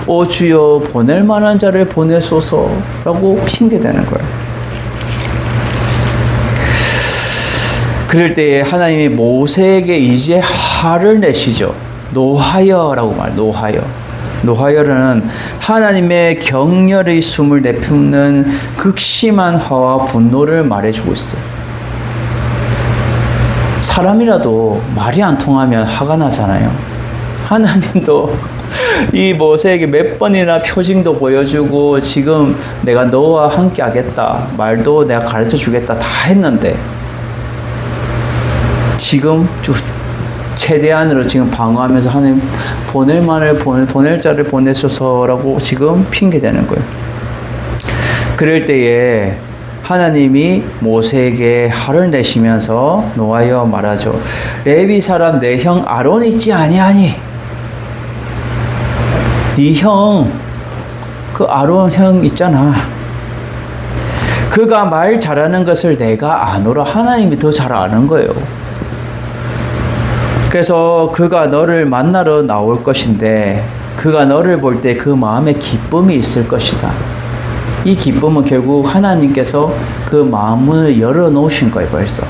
오 주여 보낼 만한 자를 보내소서 라고 핑계대는 거예요. 그럴 때에 하나님이 모세에게 이제 화를 내시죠. 노하여라고 노하여. 노하여는 하나님의 격렬의 숨을 내뿜는 극심한 화와 분노를 말해주고 있어요. 사람이라도 말이 안 통하면 화가 나잖아요. 하나님도 이 모세에게 몇 번이나 표징도 보여주고 지금 내가 너와 함께 하겠다 말도 내가 가르쳐 주겠다 다 했는데 지금 최대한으로 지금 방어하면서 하나님 보낼 자를 보내소서라고 지금 핑계대는 거예요. 그럴 때에 하나님이 모세에게 화를 내시면서 노하여 말하죠. 레위 사람 내 형 아론 있지 아니하니? 네 형, 그 아론 형 있잖아. 그가 말 잘하는 것을 내가 아노라. 하나님이 더 잘 아는 거예요. 그래서 그가 너를 만나러 나올 것인데 그가 너를 볼 때 그 마음에 기쁨이 있을 것이다. 이 기쁨은 결국 하나님께서 그 마음을 열어놓으신 거예요. 벌써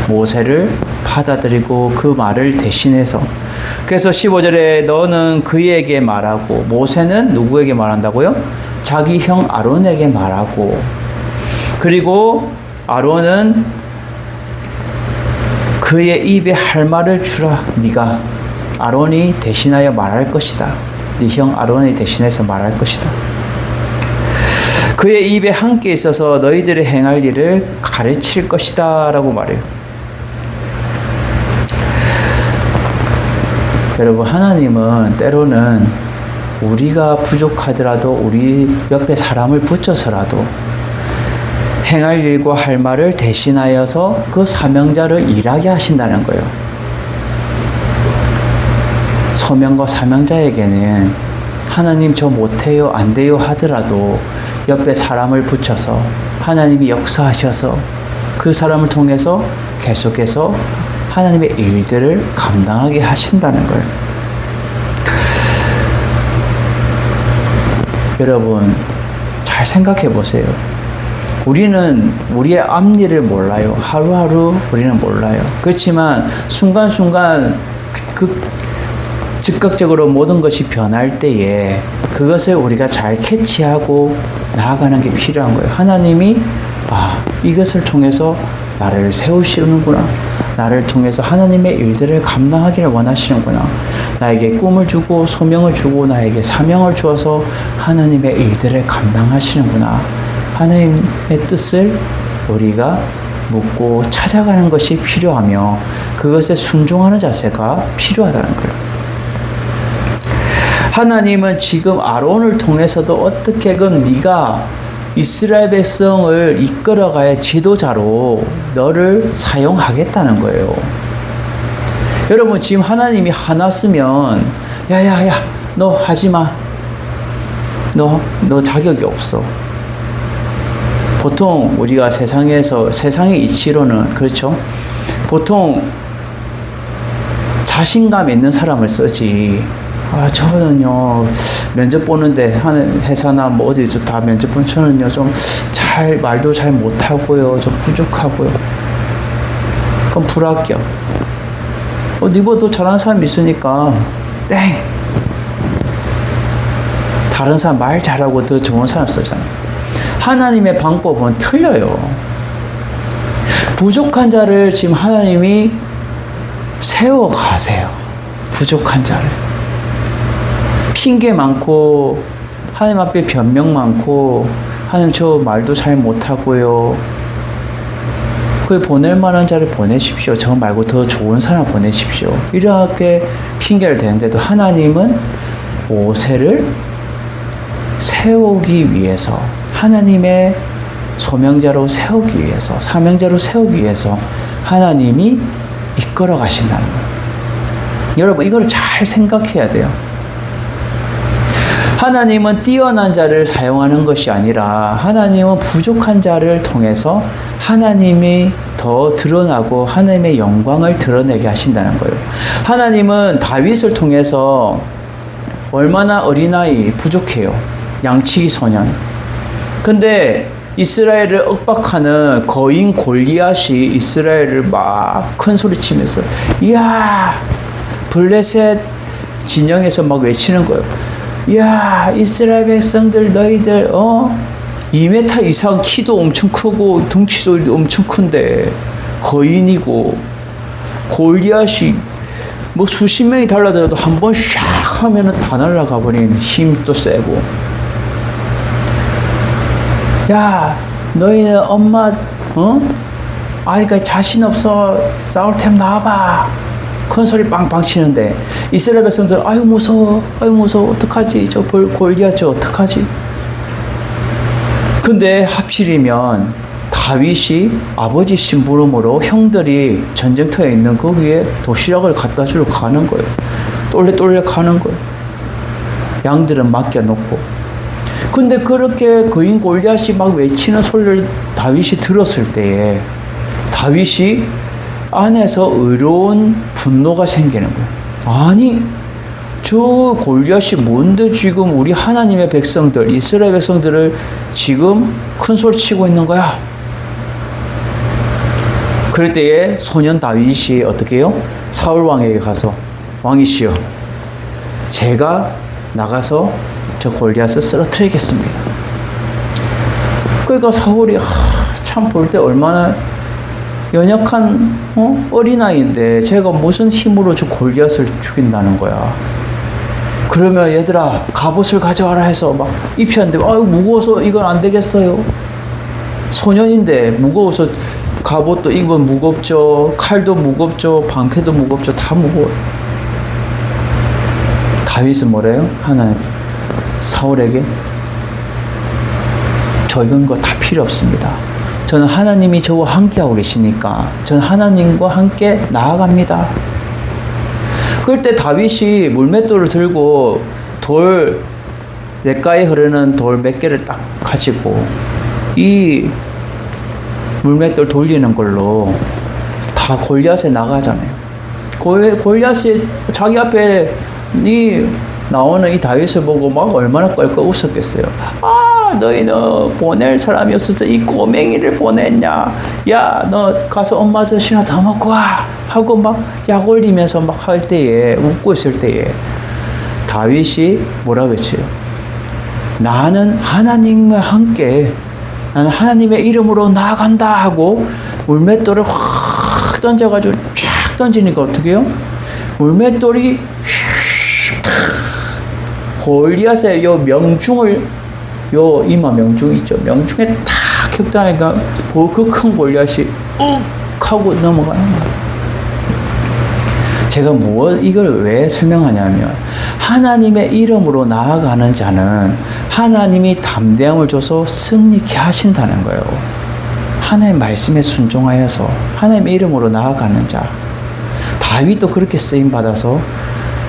모세를 받아들이고 그 말을 대신해서. 그래서 15절에 너는 그에게 말하고 모세는 누구에게 말한다고요? 자기 형 아론에게 말하고, 그리고 아론은 그의 입에 할 말을 주라. 네가 아론이 대신하여 말할 것이다. 네 형 아론이 대신해서 말할 것이다. 그의 입에 함께 있어서 너희들이 행할 일을 가르칠 것이다 라고 말해요. 여러분, 하나님은 때로는 우리가 부족하더라도 우리 옆에 사람을 붙여서라도 행할 일과 할 말을 대신하여서 그 사명자를 일하게 하신다는 거예요. 소명과 사명자에게는 하나님 저 못해요, 안 돼요 하더라도 옆에 사람을 붙여서 하나님이 역사하셔서 그 사람을 통해서 계속해서 하나님의 일들을 감당하게 하신다는 거예요. 여러분, 잘 생각해 보세요. 우리는 우리의 앞일을 몰라요. 하루하루 우리는 몰라요. 그렇지만 순간순간 즉각적으로 모든 것이 변할 때에 그것을 우리가 잘 캐치하고 나아가는 게 필요한 거예요. 하나님이 이것을 통해서 나를 세우시는구나. 나를 통해서 하나님의 일들을 감당하기를 원하시는구나. 나에게 꿈을 주고 소명을 주고 나에게 사명을 주어서 하나님의 일들을 감당하시는구나. 하나님의 뜻을 우리가 묻고 찾아가는 것이 필요하며 그것에 순종하는 자세가 필요하다는 거예요. 하나님은 지금 아론을 통해서도 어떻게든 네가 이스라엘 백성을 이끌어가야 지도자로 너를 사용하겠다는 거예요. 여러분, 지금 하나님이 하나 쓰면 야야야 너 하지마. 너 자격이 없어. 보통 우리가 세상의 이치로는 그렇죠. 보통 자신감 있는 사람을 쓰지. 저는요 면접 보는데 하는 회사나 뭐 어디 다 면접 보는 저는요 좀 말도 잘 못하고요, 좀 부족하고요. 그럼 불합격. 니보다 잘하는 사람 있으니까 땡. 다른 사람 말 잘하고 더 좋은 사람 쓰잖아요. 하나님의 방법은 틀려요. 부족한 자를 지금 하나님이 세워 가세요. 부족한 자를. 핑계 많고 하나님 앞에 변명 많고 하나님 저 말도 잘 못하고요. 그 보낼 만한 자를 보내십시오. 저 말고 더 좋은 사람 보내십시오. 이렇게 핑계를 대는데도 하나님은 모세를 세우기 위해서 하나님의 소명자로 세우기 위해서 사명자로 세우기 위해서 하나님이 이끌어 가신다는 거예요. 여러분, 이걸 잘 생각해야 돼요. 하나님은 뛰어난 자를 사용하는 것이 아니라 하나님은 부족한 자를 통해서 하나님이 더 드러나고 하나님의 영광을 드러내게 하신다는 거예요. 하나님은 다윗을 통해서 얼마나 어린아이 부족해요. 양치기 소년. 근데 이스라엘을 억박하는 거인 골리앗이 이스라엘을 막 큰 소리 치면서 이야 블레셋 진영에서 막 외치는 거예요. 야, 이스라엘 백성들 너희들 2m 이상 키도 엄청 크고 덩치도 엄청 큰데 거인이고 골리앗이 뭐 수십 명이 달라들어도 한 번 샥 하면은 다 날아가 버리는 힘도 세고. 야, 너희는 엄마 아이가 자신 없어 싸울 템 나와봐. 큰 소리 빵빵 치는데 이스라엘 백성들 아유 무서워 어떡하지 저 골리앗 저 어떡하지. 근데 하필이면 다윗이 아버지 심부름으로 형들이 전쟁터에 있는 거기에 도시락을 갖다 주러 가는 거예요. 똘레똘레 가는 거예요. 양들은 맡겨놓고. 근데 그렇게 거인 골리앗이 막 외치는 소리를 다윗이 들었을 때에 다윗이 안에서 의로운 분노가 생기는 거예요. 아니, 저 골리앗이 뭔데 지금 우리 하나님의 백성들, 이스라엘 백성들을 지금 큰 소리 치고 있는 거야? 그럴 때에 소년 다윗이 어떻게 해요? 사울 왕에게 가서 왕이시여, 제가 나가서 저 골리앗을 쓰러뜨리겠습니다. 그러니까 사울이 참 볼 때 얼마나 연약한 어린아이인데 제가 무슨 힘으로 저 골리앗을 죽인다는 거야. 그러면 얘들아 갑옷을 가져와라 해서 막 입혔는데 아유 무거워서 이건 안 되겠어요. 소년인데 무거워서 갑옷도 이건 무겁죠. 칼도 무겁죠. 방패도 무겁죠. 다 무거워요. 다윗은 뭐래요? 하나님 사울에게 저 이런 거 다 필요 없습니다. 저는 하나님이 저와 함께하고 계시니까 저는 하나님과 함께 나아갑니다. 그럴 때 다윗이 물맷돌을 들고 돌 냇가에 흐르는 돌 몇 개를 딱 가지고 이 물맷돌 돌리는 걸로 다 골리앗에 나가잖아요. 골리앗이 자기 앞에 나오는 이 다윗을 보고 막 얼마나 껄껄 웃었겠어요. 아, 너희는 보낼 사람이 없어서 이 꼬맹이를 보냈냐? 야, 너 가서 엄마 젖이나 더 먹고 와! 하고 막 약 올리면서 막 할 때에, 웃고 있을 때에 다윗이 뭐라고 했어요? 나는 하나님과 함께, 나는 하나님의 이름으로 나아간다 하고 물맷돌을 확 던져가지고 쫙 던지니까 어떻게 해요? 물맷돌이 골리앗의 요 명중을, 요 이마 명중 있죠. 명중에 탁 격당하니까 그 큰 골리앗이 욱 하고 넘어가는 거예요. 제가 이걸 왜 설명하냐면, 하나님의 이름으로 나아가는 자는 하나님이 담대함을 줘서 승리케 하신다는 거예요. 하나님 말씀에 순종하여서 하나님의 이름으로 나아가는 자. 다윗도 그렇게 쓰임받아서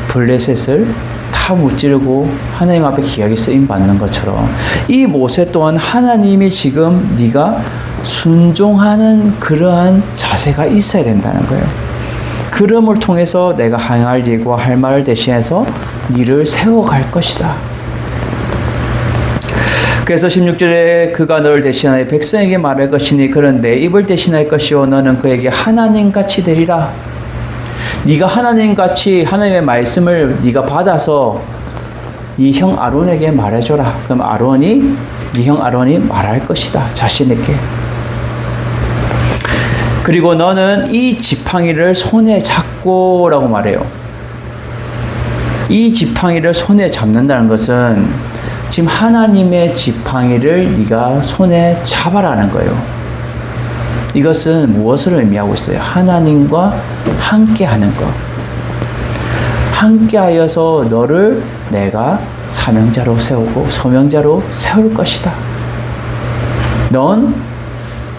블레셋을 다 무찌르고 하나님 앞에 기약이 쓰임 받는 것처럼 이 모세 또한 하나님이 지금 네가 순종하는 그러한 자세가 있어야 된다는 거예요. 그럼을 통해서 내가 행할 일과 할 말을 대신해서 니를 세워갈 것이다. 그래서 16절에 그가 너를 대신하여 백성에게 말할 것이니 그런데 입을 대신할 것이요 너는 그에게 하나님같이 되리라. 네가 하나님같이 하나님의 말씀을 네가 받아서 네 형 아론에게 말해줘라. 그럼 네 형 아론이 말할 것이다. 자신 있게. 그리고 너는 이 지팡이를 손에 잡고라고 말해요. 이 지팡이를 손에 잡는다는 것은 지금 하나님의 지팡이를 네가 손에 잡아라는 거예요. 이것은 무엇을 의미하고 있어요? 하나님과 함께하는 것. 함께하여서 너를 내가 사명자로 세우고 소명자로 세울 것이다. 넌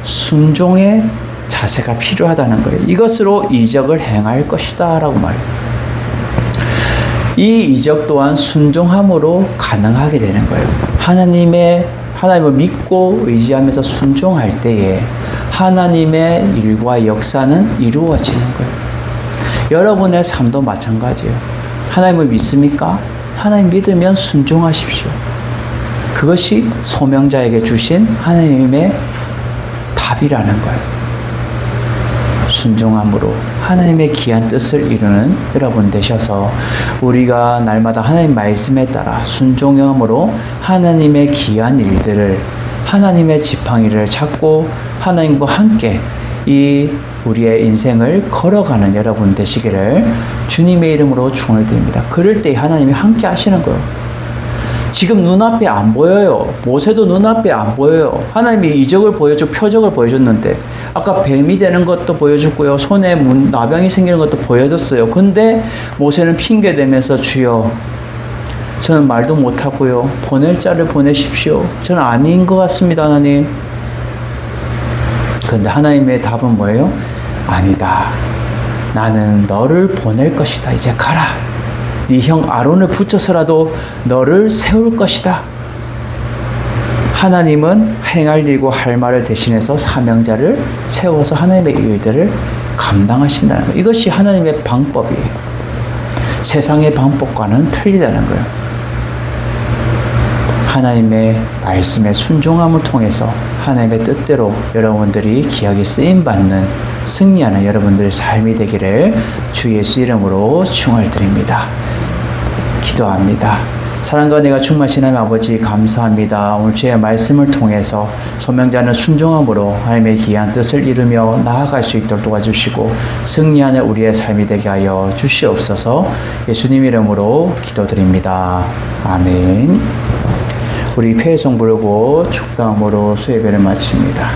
순종의 자세가 필요하다는 거예요. 이것으로 이적을 행할 것이다 라고 말해요. 이 이적 또한 순종함으로 가능하게 되는 거예요. 하나님을 믿고 의지하면서 순종할 때에 하나님의 일과 역사는 이루어지는 거예요. 여러분의 삶도 마찬가지예요. 하나님을 믿습니까? 하나님 믿으면 순종하십시오. 그것이 소명자에게 주신 하나님의 답이라는 거예요. 순종함으로 하나님의 귀한 뜻을 이루는 여러분 되셔서 우리가 날마다 하나님 말씀에 따라 순종함으로 하나님의 귀한 일들을, 하나님의 지팡이를 잡고 하나님과 함께 이 우리의 인생을 걸어가는 여러분 되시기를 주님의 이름으로 축원을 드립니다. 그럴 때 하나님이 함께 하시는 거예요. 지금 눈앞에 안 보여요. 모세도 눈앞에 안 보여요. 하나님이 이적을 표적을 보여줬는데 아까 뱀이 되는 것도 보여줬고요. 손에 나병이 생기는 것도 보여줬어요. 근데 모세는 핑계대면서 주여 저는 말도 못하고요. 보낼 자를 보내십시오. 저는 아닌 것 같습니다, 하나님. 근데 하나님의 답은 뭐예요? 아니다. 나는 너를 보낼 것이다. 이제 가라. 네 형 아론을 붙여서라도 너를 세울 것이다. 하나님은 행할 일과 할 말을 대신해서 사명자를 세워서 하나님의 일들을 감당하신다는 거예요. 이것이 하나님의 방법이에요. 세상의 방법과는 틀리다는 거예요. 하나님의 말씀에 순종함을 통해서 하나님의 뜻대로 여러분들이 귀하게 쓰임받는 승리하는 여러분들의 삶이 되기를 주 예수 이름으로 축원을 드립니다. 기도합니다. 사랑과 내가 충만하신 하나님 아버지 감사합니다. 오늘 주의 말씀을 통해서 소명자는 순종함으로 하나님의 귀한 뜻을 이루며 나아갈 수 있도록 도와주시고 승리하는 우리의 삶이 되게 하여 주시옵소서. 예수님 이름으로 기도드립니다. 아멘. 우리 폐성 부르고 축담으로 수예배를 마칩니다.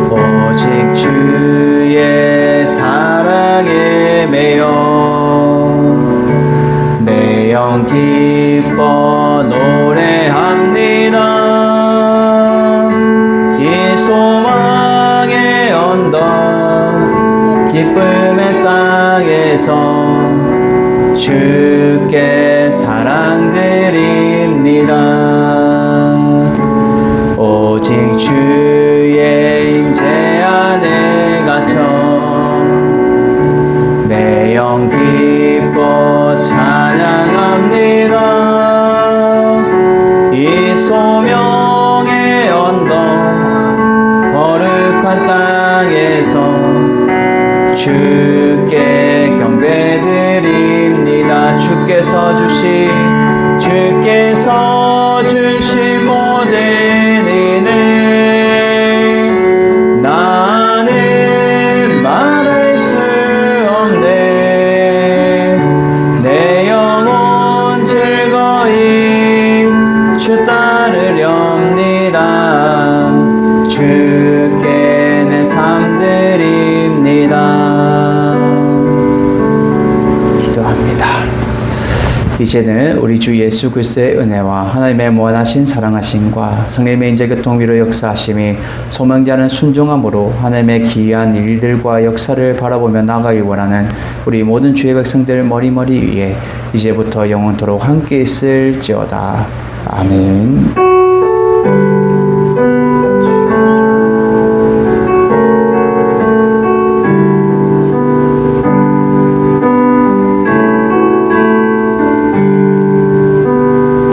오직 주의 사랑에 매여 내 영 기뻐 노래합니다. 이 소망의 언덕 기쁨의 땅에서 주께 사랑드립니다. 오직 주의 임재 안에 갇혀 내 영 기뻐 찬양합니다. 이 소명의 언덕 거룩한 땅에서 주께 경배드립니다. 주께서 주신 모든 은혜 나는 말할 수 없네. 내 영혼 즐거이 주 따르렵니다. 주께 내 삶 드립니다. 기도합니다. 이제는 우리 주 예수 그리스도의 은혜와 하나님의 무한하신 사랑하심과 성령의 임재 교통위로 역사하심이 소망자는 순종함으로 하나님의 기이한 일들과 역사를 바라보며 나아가기 원하는 우리 모든 주의 백성들 머리머리 위에 이제부터 영원토록 함께 있을지어다. 아멘.